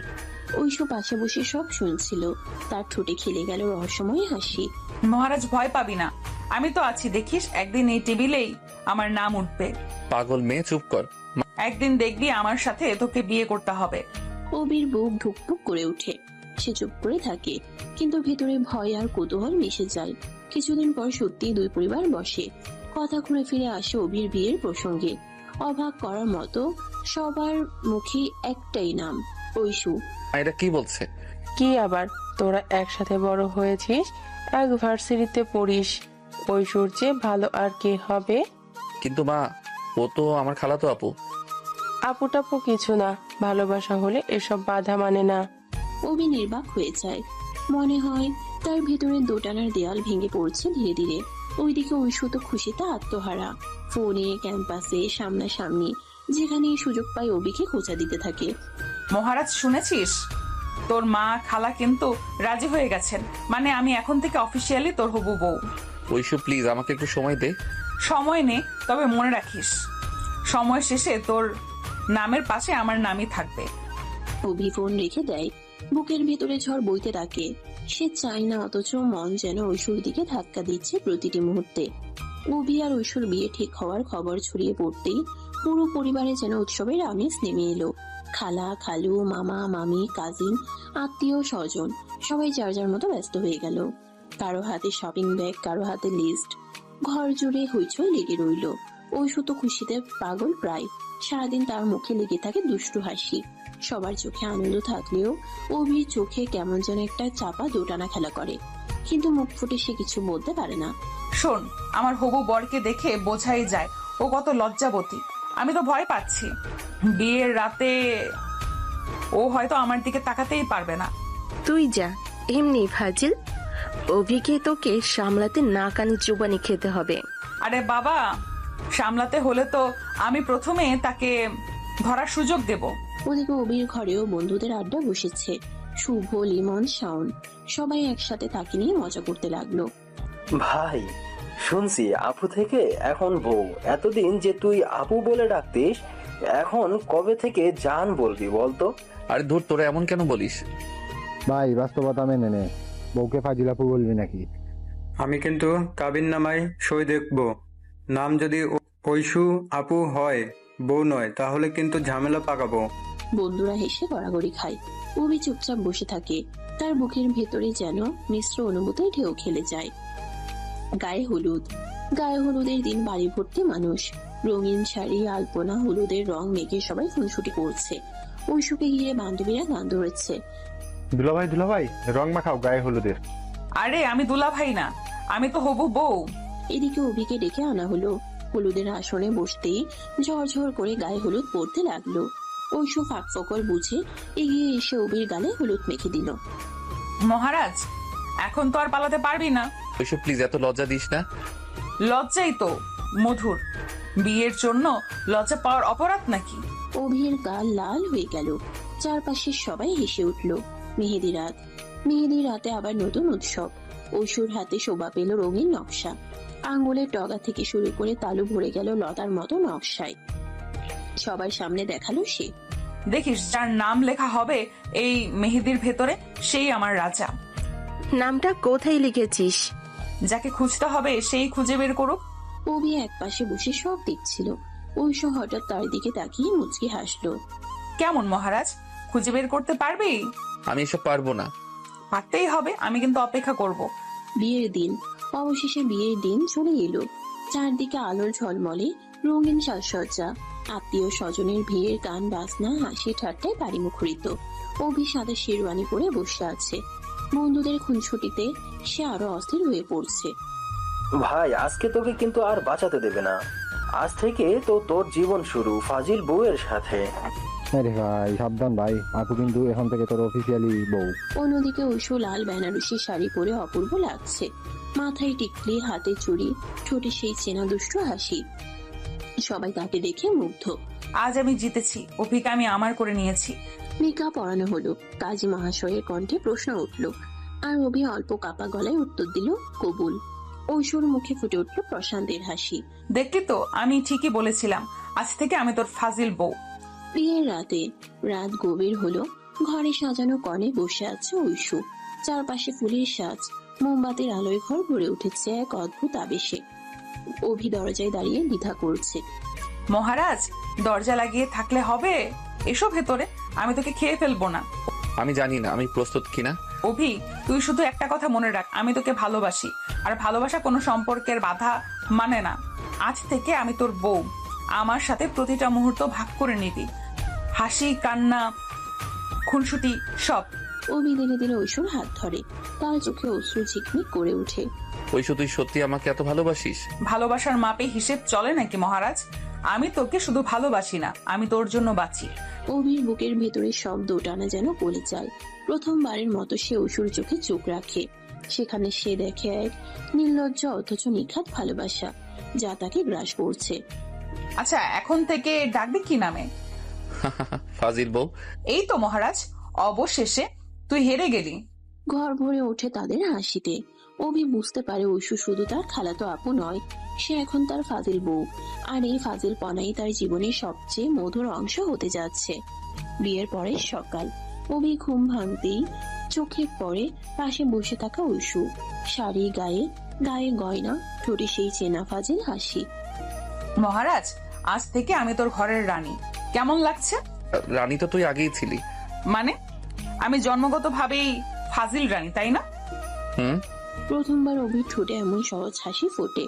ঐশু পাশে বসে সব শুনছিল। তার ঠোঁটে খেলে গেল রহস্যময় হাসি। মহারাজ, ভয় পাবি না, আমি তো আছি। দেখিস, একদিন এই টেবিলেই আমার নাম উঠবে। পাগল মেয়ে, চুপ কর। একদিন দেখবি আমার সাথে তোকে বিয়ে করতে হবে। অভির বুক ধুকপুক করে ওঠে। সে চুপ করে থাকে, কিন্তু ভেতরে ভয় আর কৌতূহল মিশে যায়। কিছুদিন পর সত্যি দুই পরিবার বসে, কথা ঘুরে ফিরে আসে অভির বিয়ের প্রসঙ্গে। অবাক করার মতো সবার মুখে একটাই নাম, ঐশু। এটা কি বলছে? কি আবার, তোরা একসাথে বড় হয়েছিস, এক ভার্সিটিতে পড়িস, ঐশ্বর চেয়ে ভালো আর কে হবে? কিন্তু মা, ও তো আমার খালাতো আপু। আপু টাপু কিছু না, ভালোবাসা হলে এসব বাধা মানে না। অভি নির্বাক হয়ে যায়, মনে হয় তার ভেতরে দোটানার দেয়াল ভেঙে পড়ছে ধীরে ধীরে। ওইদিকে ঐশু তো খুশিতে আত্মহারা, ফোনে, ক্যাম্পাসে, সামনাসামনি যেখানে সুযোগ পায় অভিকে খোঁচা দিতে থাকে। মহারাজ শুনেছিস, তোর মা খালা কিন্তু রাজি হয়ে গেছেন, মানে আমি এখন থেকে অফিসিয়ালি তোর হবু বউ। ঐশু প্লিজ আমাকে একটু সময় দে। সময় নে, তবে মনে রাখিস সময় শেষে তোর নামের পাশে আমার নামই থাকবে। অভি ফোন রেখে দেয়, বুকের ভেতরে ঝড় বইতে থাকে। সে চায় না, অথচ মন যেন ঐশুর দিকে ধাক্কা দিচ্ছে প্রতিটি মুহূর্তে। অভি আর ঐশুর বিয়ে ঠিক হওয়ার খবর ছড়িয়ে পড়তেই পুরো পরিবারে যেন উৎসবের আমেজ নেমে এলো। খালা, খালু, মামা, মামি, কাজিন, আত্মীয় স্বজন সবাই যার যার মতো ব্যস্ত হয়ে গেল। কারো হাতে শপিং ব্যাগ, কারো হাতে লিস্ট। ঘর জুড়ে হইচই লেগে রইল। ঐশু তো খুশিতে পাগল প্রায়। সারাদিন তার মুখে লেগে থাকে দুষ্টু হাসি। সবার চোখে আনন্দ থাকলেও অভির চোখে কেমন যেন একটা চাপা দোটানা খেলা করে, কিন্তু মুখ ফুটে সে কিছু বলতে পারে না। শোন, আমার হবু বরকে দেখে বোঝাই যায় ও কত লজ্জাবতী। আমি তো ভয় পাচ্ছি, বিয়ের রাতে ও হয়তো আমার দিকে তাকাতেই পারবে না। তুই যা, এমনি ফাজিল। অভিকে তোকে সামলাতে নাকানি চুবানি খেতে হবে। আরে বাবা, সামলাতে হলে তো আমি প্রথমে তাকে ধরার সুযোগ দেব। ওদিকে অভির ঘরেও বন্ধুদের আড্ডা বসেছে। শুভ, লিমন, শাওন সবাই একসাথে তাকে নিয়ে মজা করতে লাগলো। ভাই, শুনছি আপু থেকে এখন বউ। এতদিন যে তুই আপু বলে ডাকতিস, এখন কবে থেকে জান বলবি বলতো? আরে ধুর, তোরা এমন কেন বলিস? ভাই বাস্তবতা মেনে নে, বউকে ফাজিলাপু বলবি নাকি? আমি কিন্তু কাবিন নামায় সই দেখব। নাম যদি ঐশু আপু হয়, বউ নয়, তাহলে কিন্তু ঝামেলা পাকাবো। বন্ধুরা হেসে গড়াগড়ি খায়। অভি চুপচাপ বসে থাকে, তার বুকের ভেতরে যেন মিশ্র অনুভূতি ঢেউ খেলে যায়। গায়ে হলুদ। গায়ে হলুদের দিন বাড়ি ভর্তি মানুষ। রঙিন শাড়ি, আলপনা, হলুদের রং মেখে সবাই ফুলছুটি করছে। ঐশুকে ঘিরে বান্ধবীরা গান ধরেছে। দুলাভাই রং মাখাও গায়ে হলুদের। আরে আমি দুলা ভাই না, আমি তো হবু বউ। এদিকে অভিকে ডেকে আনা হলো। হলুদের আসনে বসতেই ঝরঝর করে গায়ে হলুদ পড়তে লাগলো। ঐশু ফাঁক ফকর বুঝে এগিয়ে এসে অভির গালে হলুদ মেখে দিল। মহারাজ, এখন তো আর পালাতে পারবি না। ঐশু প্লিজ এত লজ্জা দিস না। লজ্জাই তো মধুর। বিয়ের জন্য লজ্জা পাওয়ার অপরাধ নাকি? অভির গাল লাল হয়ে গেল। চারপাশে সবাই হেসে উঠল। মেহেদি রাত। মেহেদি রাতে আবার নতুন উৎসব। ঐশুর হাতে শোভা পেল রঙিন নকশা। আঙ্গুলের ডগা থেকে শুরু করে তালু ভরে গেল লতার মতো নকশায়। সবার সামনে দেখালো সে। দেখিস, যার নাম লেখা হবে এই মেহেদির ভেতরে সেই আমার রাজা। নামটা কোথায় লিখেছিস? যাকে খুঁজতে হবে সেই খুঁজে বের করুক। অভি এক পাশে বসে সব দেখছিল। ঐশু হঠাৎ তার দিকে তাকিয়ে মুচকি হাসলো। কেমন মহারাজ, খুঁজে বের করতে পারবি? আমি এসব পারবো না। পারতেই হবে, আমি কিন্তু অপেক্ষা করব। বিয়ের দিন। অবশেষে বিয়ের দিন চলে এলো। চারদিকে আলোর ঝলমলে, রঙিন সাজসজ্জা। আত্মীয় স্বজনের ভিড়, গান বাজনা, হাসি ঠাট্টায় বাড়ি মুখরিত। অভি সাদা শেরওয়ানি পরে বসে আছে। বন্ধুদের খুনছুটিতে সে আরো অস্থির হয়ে পড়ছে। ভাই, আজকে তোকে কিন্তু আর বাঁচাতে দেবে না। আজ থেকে তো তোর জীবন শুরু ফাজিল বউয়ের সাথে। আরে ভাই সাবধান ভাই, আপু কিন্তু এখন থেকে তোর অফিসিয়ালি বউ। অন্যদিকে ঐশু লাল বেনারসি শাড়ি পরে অপূর্ব লাগছে। মাথায় টিকলি, হাতে চুড়ি, ঠোঁটে সেই চেনা দুষ্টু হাসি। সবাই তাকে দেখে মুগ্ধ। আজ আমি জিতেছি, অভিকে আমি আমার করে নিয়েছি। মেকআপ পরানো হলো। কাজী মহাশয়ের কণ্ঠে প্রশ্ন উঠল, আর অভি অল্প কাপা গলায় উত্তর দিল, কবুল। ঐশুর মুখে ফুটে উঠল প্রশান্তের হাসি। দেখলি তো, আমি ঠিকই বলেছিলাম, আজ থেকে আমি তোর ফাজিল বউ। বিয়ের রাতে। রাত গভীর হলো। ঘরে সাজানো কনে বসে আছে ঐশু। চারপাশে ফুলের সাজ, মোমবাতির আলোয় ঘর ভরে উঠেছে এক অদ্ভুত আবেশে। অভি দরজায় দাঁড়িয়ে দ্বিধা করছে। মহারাজ, দরজা লাগিয়ে থাকলে হবে? এসো ভেতরে, আমি তোকে খেয়ে ফেলবো না। আমি জানি না আমি প্রস্তুত কিনা। অভি, তুই শুধু একটা কথা মনে রাখ, আমি তোকে ভালোবাসি। আর ভালোবাসা কোনো সম্পর্কের বাধা মানে না। আজ থেকে আমি তোর বউ, আমার সাথে প্রতিটা মুহূর্ত ভাগ করে নিবি। হাসি, কান্না, খুনসুটি সব। অভি ধীরে ধীরে ঐশুর হাত ধরে, তার চোখে অশ্রু ঝিকমিক করে ওঠে। ঐশু তুই সত্যি আমাকে এত ভালোবাসিস? ভালোবাসার মাপে হিসেব চলে নাকি মহারাজ? আমি তোকে শুধু ভালোবাসি না, আমি তোর জন্য বাঁচি। অভির বুকের ভেতরে শব্দ টানা যেন গলে যায়। প্রথমবারের মতো সে ঐশুর চোখে চোখ রাখে। সেখানে সে দেখে এক নির্লজ্জ অথচ নিখাত ভালোবাসা, যা তাকে গ্রাস করছে। আচ্ছা, এখন থেকে ডাকবি কি নামে? ফাজিল বউ। এই তো মহারাজ, অবশেষে তুই হেরে গেলি। ঘর ভরে ওঠে তাদের হাসিতে। অভি বুঝতে পারে ঐশু শুধু তার খালাতো আপু নয়, সে এখন তার ফাজিল বউ। আর এই ফাজিল পনাই তার জীবনের সবচেয়ে মধুর অংশ হতে যাচ্ছে। বিয়ের পরের সকাল, অভি ঘুম ভাঙতেই চোখে পড়ে পাশে বসে থাকা ঐশু। শাড়ি গায়ে, গায়ে গয়না, ঠোঁটে সেই চেনা ফাজিল হাসি। মহারাজ, আজ থেকে আমি তোর ঘরের রানী। কেমন লাগছে? রানী তো তুই আগেই ছিলি। মানে? আমি জন্মগত ভাবেই ফাজিল রানী, তাই না? হুম। প্রথমবার অভির ঠোঁটে এমন সহজ হাসি ফোটে।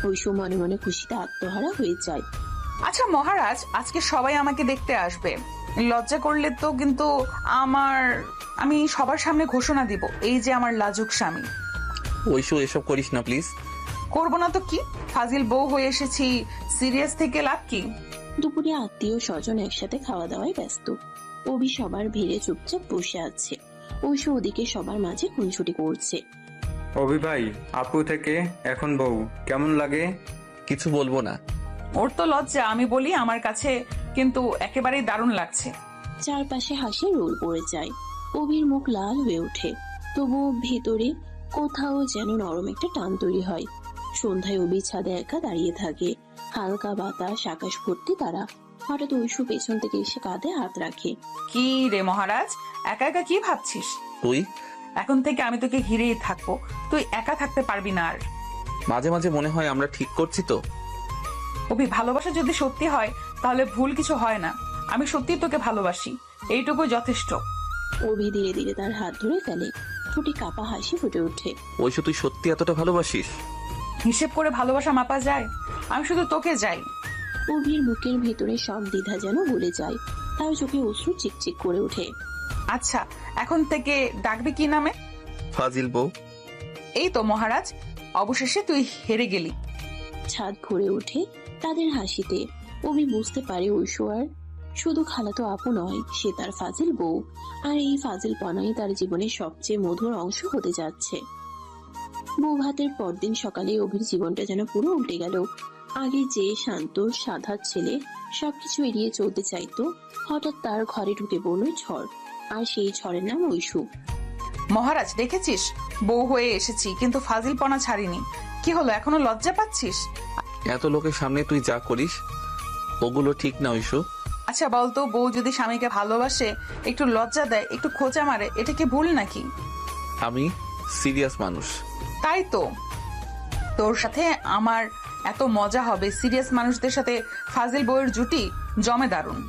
ঐশু মনে মনে খুশিতে আত্মহারা হয়ে যায়। আচ্ছা মহারাজ, আজকে সবাই আমাকে দেখতে আসবে। লজ্জা করলে তো কিন্তু আমি সবার সামনে ঘোষণা দিব, এই যে আমার লাজুক স্বামী। ঐশু এসব করিস না প্লিজ। করবো না তো কি? ফাজিল বউ হয়ে এসেছি, সিরিয়াস থেকে লাভ কি? দুপুরে আত্মীয় স্বজন একসাথে খাওয়া দাওয়ায় ব্যস্ত। অভি সবার ভিড়ে চুপচাপ বসে আছে। ঐশু ওদিকে সবার মাঝে খুনছুটি করছে। অভি ভাই, আপু থেকে এখন বউ কেমন লাগে? কিছু বলবো না। ওর তো লজ্জা, আমি বলি আমার কাছে কিন্তু একেবারেই দারুণ লাগছে। চারপাশে হাসি রোল পড়ে যায়। অভির মুখ লাল হয়ে ওঠে, তবুও ভেতরে কোথাও যেন নরম একটা টান তৈরি হয়। সন্ধ্যায় অভি ছাদে একা দাঁড়িয়ে থাকে। হালকা বাতাস, আকাশ ভর্তি তারা। হঠাৎ ঐশু পেছন থেকে এসে কাঁধে হাত রাখে। কি রে মহারাজ, একা একা কি ভাবছিস? তুই? এখন থেকে আমি তোকে ঘিরেই থাকবো, তুই একা থাকতে পারবি না আর। মাঝে মাঝে মনে হয় আমরা ঠিক করছি তো। অভি, ভালোবাসা যদি সত্যি হয় তাহলে ভুল কিছু হয় না। আমি সত্যি তোকে ভালোবাসি, এইটুকু যথেষ্ট। অভি ধীরে ধীরে তার হাত ধরে ফেলে। ঠোঁটে কাপা হাসি ফুটে ওঠে। ঐশু তুই সত্যি এতটা ভালোবাসিস? হিসেব করে ভালোবাসা মাপা যায়? আমি শুধু তোকে যাই। অভির বুকের ভেতরে সব দ্বিধা যেন গলে যায়। তার চোখে অশ্রু চিকচিক করে ওঠে। আচ্ছা, এখন থেকে ডাকবি কি নামে? ফাজিল বউ। এই তো মহারাজ, অবশেষে তুই হেরে গেলি। ছাদ ভরে ওঠে তাদের হাসিতে। অভি বুঝতে পারে ঐশু আর শুধু খালাতো আপু নয়, সে তার ফাজিল বউ। আর এই ফাজিল পনাই তার জীবনের সবচেয়ে মধুর অংশ হতে যাচ্ছে। বউ ভাতের পরদিন সকালে অভির জীবনটা যেন পুরো উল্টে গেল। আগে যে শান্ত সাদা ছেলে সবকিছু এড়িয়ে চলতে চাইতো, হঠাৎ তার ঘরে ঢুকে পড়ল ঝড়। আর সেই ঝড়ের নাম ঐশু। মহারাজ, দেখেছিস, বউ হয়ে এসেছি কিন্তু ফাজিলপনা ছাড়িনি। কি হলো, এখনো লজ্জা পাচ্ছিস? এত লোকের সামনে তুই যা করিস ওগুলো ঠিক না ঐশু। আচ্ছা বলতো, বউ যদি স্বামীকে ভালোবাসে, একটু লজ্জা দেয়, একটু খোঁচা মারে, এটা কি ভুল নাকি? আমি সিরিয়াস মানুষ। তাই তো, তোর সাথে আমার এত মজা হবে। সিরিয়াস মানুষদের সাথে ফাজিল বউয়ের জুটি জমে দারুণ।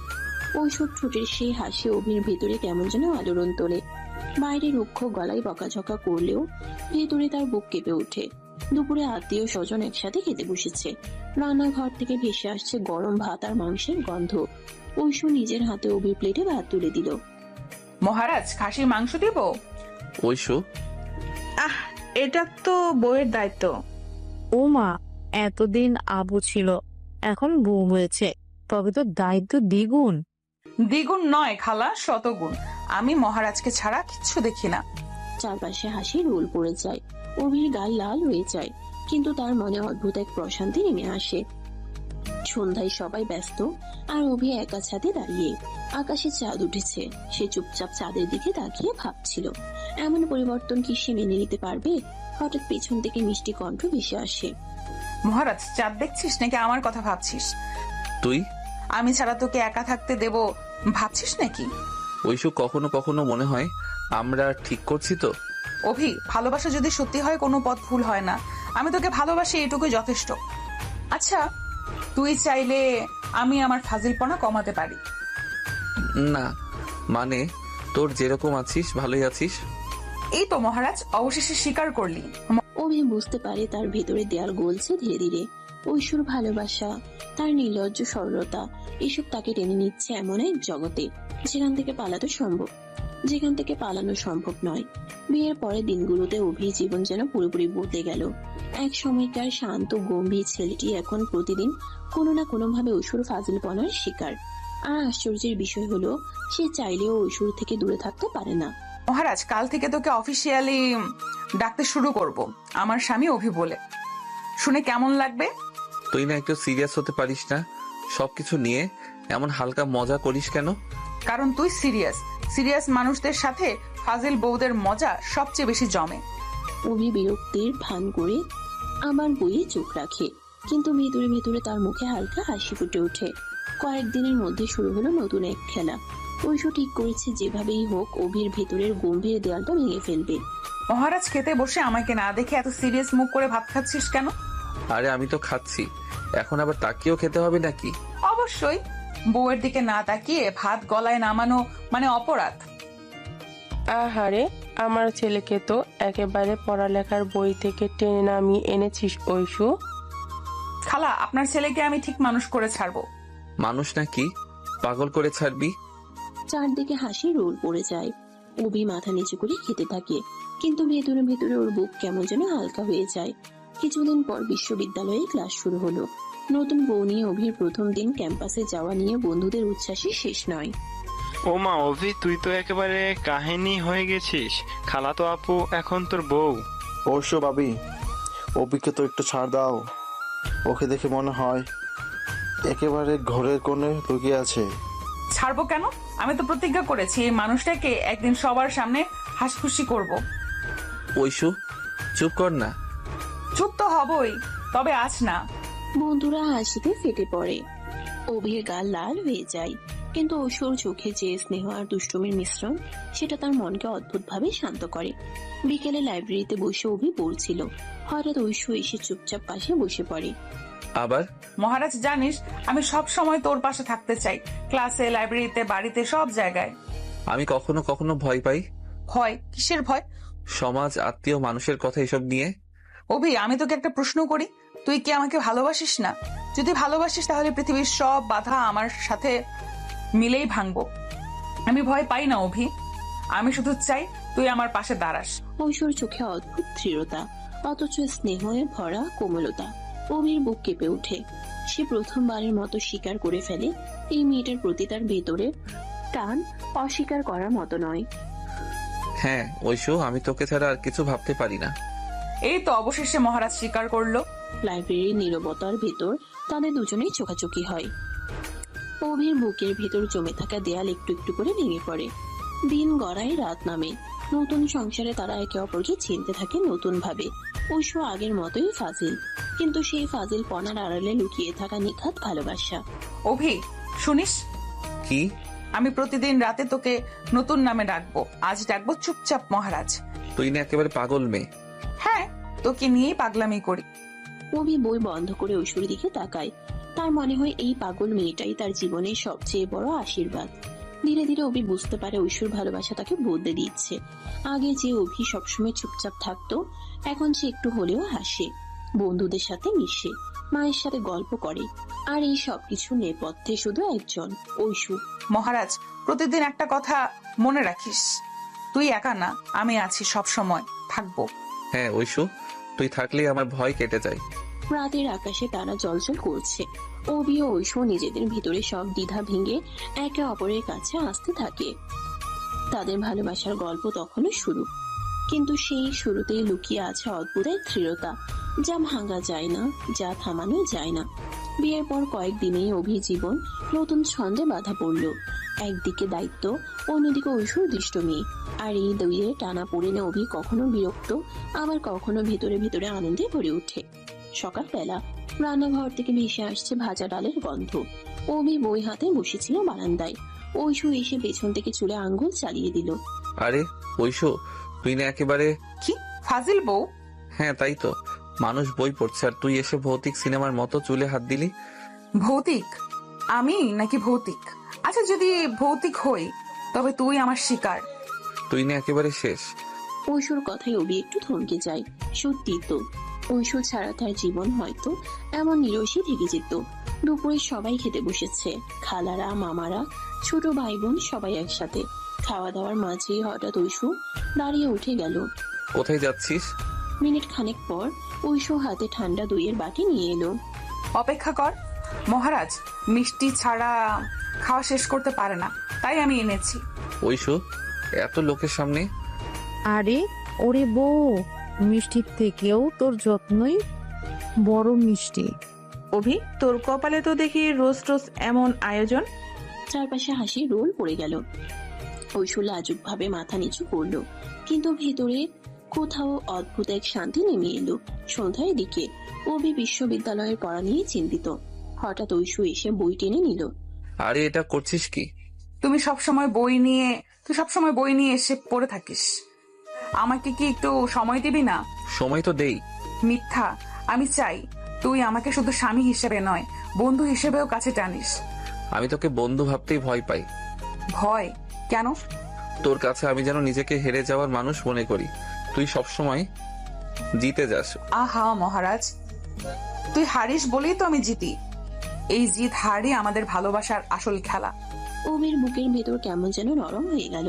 ঐশোর ঠোঁটের সেই হাসি অভির ভেতরে কেমন যেন আলোড়ন তোলে। বাইরে রুক্ষ গলায় বকাঝকা করলেও ভেতরে তার বুক কেঁপে ওঠে। দুপুরে আত্মীয় স্বজন একসাথে খেতে বসেছে। রান্নাঘর থেকে ভেসে আসছে গরম ভাত আর মাংসের গন্ধ। ঐশু নিজের হাতে অভির প্লেটে ভাত তুলে দিল। মহারাজ, খাসির মাংস দিব? ঐশু, এটা তো বউয়ের দায়িত্ব। ও মা, এতদিন আবু ছিল, এখন বউ হয়েছে, তবে তো দায়িত্ব দ্বিগুণ। দ্বিগুণ নয় খালা, শতগুণ। আমি মহারাজকে ছাড়া কিচ্ছু দেখি না। চারপাশে হাসি রোল পড়ে যায়। অভির গাল লাল হয়ে যায়, কিন্তু তার মনে অদ্ভুত এক প্রশান্তি নেমে আসে। সন্ধ্যায় সবাই ব্যস্ত, আর অভি একা ছাদে দাঁড়িয়ে। আকাশে চাঁদ উঠেছে। সে চুপচাপ চাঁদের দিকে তাকিয়ে ভাবছিল, এমন পরিবর্তন কি সে মেনে নিতে পারবে? হঠাৎ পেছন থেকে মিষ্টি কণ্ঠ ভেসে আসে। মহারাজ, চাঁদ দেখছিস নাকি আমার কথা ভাবছিস? তুই? আমি ছাড়া তোকে একা থাকতে দেব ভাবছিস নাকি? ঐশু, কখনো কখনো মনে হয় আমরা ঠিক করছি তো। অভি, ভালোবাসা যদি সত্যি হয় কোনো পথ ভুল হয় না। আমি তোকে ভালোবাসি, এটুকুই যথেষ্ট। আচ্ছা, তুই চাইলে আমি আমার ফাজিলপনা কমাতে পারি। না মানে তোর যেরকম আছিস ভালোই আছিস? এই তো মহারাজ, অবশেষে স্বীকার করলি। অভি বুঝতে পারে তার ভেতরে দেয়াল গলছে ধীরে ধীরে। ঐশুর ভালোবাসা, তার নির্লজ্জ সরলতা, এসব তাকে টেনে নিচ্ছে এমন এক জগতে যেখান থেকে পালানো সম্ভব নয়। বিয়ের পরের দিনগুলোতে অভির জীবন যেন পুরোপুরি বদলে গেল। এক সময়কার শান্ত গম্ভীর ছেলেটি এখন প্রতিদিন কোনো না কোনো ভাবে ঐশুর ফাজিলপনার শিকার। আর আশ্চর্যের বিষয় হলো, সে চাইলেও ঐশুর থেকে দূরে থাকতে পারে না। মহারাজ, কাল থেকে তোকে অফিসিয়ালি ডাকতে শুরু করব আমার স্বামী অভি বলে। শুনে কেমন লাগবে? তুই না একটু সিরিয়াস হতে পারিস না? সবকিছু নিয়ে এমন হালকা মজা করিস কেন? কারণ তুই সিরিয়াস মানুষদের সাথে ফাজিল বউদের মজা সবচেয়ে বেশি জমে। অভি বিরক্তির ভান করে আবার বইয়ে চোখ রাখে, কিন্তু ভেতরে ভেতরে তার মুখে হালকা হাসি ফুটে ওঠে। কয়েকদিনের মধ্যে শুরু হলো নতুন এক খেলা। ঐশু ঠিক করেছে যেভাবেই হোক অভির ভেতরের গম্ভীর দেয়ালটা ভেঙে ফেলবে। মহারাজ, খেতে বসে আমাকে না দেখে এত সিরিয়াস মুখ করে ভাত খাচ্ছিস কেন? আরে আমি তো খাচ্ছি, এখন আবার তাকিয়েও খেতে হবে নাকি? অবশ্যই, বউয়ের দিকে না তাকিয়ে ভাত গলায় নামানো মানে অপরাধ। আহারে, আমার ছেলেকে তো একেবারে পড়ালেখার বই থেকে টেনে নামিয়ে এনেছিস ঐশু। খালা, আপনার ছেলেকে আমি ঠিক মানুষ করে ছাড়বো। মানুষ নাকি পাগল করে ছাড়বি? চারদিকে হাসি রোল পড়ে যায়। অভি মাথা নিচু করে খেতে থাকে, কিন্তু ভেতরে ভেতরে ওর বুক কেমন যেন হালকা হয়ে যায়। কিছুদিন পর বিশ্ববিদ্যালয়ে ক্লাস শুরু হলো। নতুন বউ নিয়ে অভির প্রথম দিন ক্যাম্পাসে যাওয়া নিয়ে বন্ধুদের উচ্ছ্বাসই শেষ নয়। ও মা অভি, তুই তো একেবারে কাহিনী হয়ে গেছিস। খালাতো আপু এখন তোর বউ। অবশ্য ভাবি, অভিকে তো একটু ছাড় দাও। ওকে দেখে মনে হয় একেবারে ঘরের কোণে লুকিয়ে আছে। ছাড়বো কেন? আমি তো প্রতিজ্ঞা করেছি এই মানুষটাকে একদিন সবার সামনে হাসখুশি করব। ঐশু, চুপ কর না। চুপ তো হবই, তবে আজ না। বন্ধুরা হাসিতে ফেটে পড়ে। অভির গাল লাল হয়ে যায়, কিন্তু ঐশ্বর চোখে যে স্নেহ আর দুষ্টুমির মিশ্রণ, সেটা তার মনকে অদ্ভুতভাবে শান্ত করে। বিকেলে লাইব্রেরিতে বসে অভি পড়ছিল। হঠাৎ ঐশু এসে চুপচাপ পাশে বসে পড়ে। আবার? মহারাজ, জানিস আমি সব সময় তোর পাশে থাকতে চাই, ক্লাসে, লাইব্রেরিতে, বাড়িতে, সব জায়গায়। আমি কখনো কখনো ভয় পাই। ভয়? কিসের ভয়? সমাজ, আত্মীয়, মানুষের কথা এসব নিয়ে। অভি, আমি তোকে একটা প্রশ্ন করি, তুই কি আমাকে ভালোবাসিস না? যদি ভালোবাসিস তাহলে পৃথিবীর সব বাধা আমার সাথে মিলেই ভাঙবো। আমি ভয় পাই না অভি, আমি শুধু চাই তুই আমার পাশে দাঁড়াস। ঐশ্বর চোখে অদ্ভুত দৃঢ়তা, অথচ স্নেহে ভরা কোমলতা। অভির বুক কেঁপে ওঠে। সে প্রথমবারের মতো স্বীকার করে ফেলে এই মেয়েটার প্রতি তার ভেতরে টান অস্বীকার করার মতো নয়। হ্যাঁ ঐশু, আমি তোকে ছাড়া আর কিছু ভাবতে পারি না। এই তো অবশেষে মহারাজ স্বীকার করলো। লাইব্রেরির নীরবতার ভেতর তাদের দুজনেই চোখাচোখি হয়। অভির বুকের ভেতর জমে থাকা দেয়াল একটু একটু করে ভেঙে পড়ে। দিন গড়ায়, রাত নামে। নতুন সংসারে তারা একে অপরকে চিনতে থাকে নতুন ভাবে। ঐশু আগের মতোই ফাজিল, কিন্তু সেই ফাজিল পনার আড়ালে লুকিয়ে থাকা নিখাত ভালোবাসা। অভি, শুনিস? কি? আমি প্রতিদিন রাতে তোকে নতুন নামে ডাকবো। আজ ডাকবো চুপচাপ মহারাজ। তুই না একেবারে পাগল মেয়ে। হ্যাঁ, তোকে নিয়েই পাগলামি করি। অভি বই বন্ধ করে ঐশুর দিকে তাকায়। তার মনে হয় এই পাগল মেয়েটাই তার জীবনের সবচেয়ে বড় আশীর্বাদ। ধীরে ধীরে অভি বুঝতে পারে ঐশুর ভালোবাসা তাকে বদলে দিচ্ছে। আগে যে অভি সবসময় চুপচাপ থাকতো, এখন সে একটু হলেও হাসে, বন্ধুদের সাথে মিশে, মায়ের সাথে গল্প করে। আর এই সবকিছু নেপথ্যে শুধু একজন, ঐশু। মহারাজ, প্রতিদিন একটা কথা মনে রাখিস, তুই একা না, আমি আছি, সব সময় থাকবো। হ্যাঁ ঐশু, তুই থাকলেই আমার ভয় কেটে যায়। রাতের আকাশে তারা জলজল করছে। অভি ও ঐশু নিজেদের ভিতরে সব দ্বিধা ভেঙে একে অপরের কাছে আসতে থাকে। তাদের ভালোবাসার গল্প তখনও শুরু, কিন্তু সেই শুরুতেই লুকিয়ে আছে অদ্ভুত এক দৃঢ়তা, যা ভাঙা যায় না, যা থামানো যায় না। বিয়ের পর কয়েকদিনেই অভি জীবন নতুন ছন্দে বাধা পড়ল। একদিকে দায়িত্ব, অন্যদিকে ঐশ্বর দৃষ্টমি। আর এই দুইয়ের টানা পড়েনে অভি কখনো বিরক্ত, আবার কখনো ভেতরে ভেতরে আনন্দে ভরে ওঠে। সকালবেলা রান্নাঘর থেকে ভেসে আসছে ভাজা ডালের গন্ধ। অভি বই হাতে বসেছিল বারান্দায়। ঐশু এসে পেছন থেকে চুলে আঙ্গুল চালিয়ে দিল। আরে ঐশু, তুই না একেবারে কি ফাজিল বউ! হ্যাঁ তাই তো, মানুষ বই পড়ছে আর তুই এসে ভৌতিক সিনেমার মতো চুলে হাত দিলি। ভৌতিক? আমি নাকি ভৌতিক? আচ্ছা, যদি ভৌতিক হই তবে তুই আমার শিকার। তুই না একেবারে শেষ। ঐশুর কথায় অভি একটু থমকে যায়। সত্যি তো, ঐশু ছাড়া তার জীবন হয়তো এমন নিরসই থেকে যেত। দুপুরে সবাই খেতে বসেছে, খালারা, মামারা, ছোট ভাই বোন সবাই একসাথে। খাওয়া দাওয়ার মাঝে হঠাৎ ঐশু দাঁড়িয়ে উঠে গেল। কোথায় যাচ্ছিস? মিনিট খানেক পর ঐশু হাতে ঠান্ডা দইয়ের বাটি নিয়ে এলো। অপেক্ষা কর, মহারাজ মিষ্টি ছাড়া খাওয়া শেষ করতে পারে না, তাই আমি এনেছি। ঐশু, এত লোকের সামনে? আরে ওরে বউ, মিষ্টির থেকেও তোর যত্নই বড় মিষ্টি। অভি, তোর কপালে তো দেখি রোজ রোজ এমন আয়োজন। চারপাশে হাসি রোল পড়ে গেল। ঐশু লাজুক ভাবে মাথা নিচু করলো, কিন্তু ভেতরে কোথাও অদ্ভুত এক শান্তি নেমে এলো। সন্ধ্যার দিকে অভি বিশ্ববিদ্যালয়ের পড়া নিয়ে চিন্তিত। হঠাৎ ঐশু এসে বই টেনে নিল। আরে এটা করছিস কি? তুই সবসময় বই নিয়ে এসে পড়ে থাকিস, আমাকে কি একটু সময় দিবি না? সময় তো দেই। মিথ্যা। আমি চাই তুই আমাকে শুধু স্বামী হিসেবে নয়, বন্ধু হিসেবেও কাছে টানিস। আমি তোকে বন্ধু ভাবতেই ভয় পাই। ভয় কেন? তোর কাছে আমি যেন নিজেকে হেরে যাওয়ার মানুষ মনে করি। তুই সবসময় জিতে যাস। আহা মহারাজ, তুই হারিস বলেই তো আমি জিতি। এই জিত হারই আমাদের ভালোবাসার আসল খেলা। অভির বুকের ভেতর কেমন যেন নরম হয়ে গেল।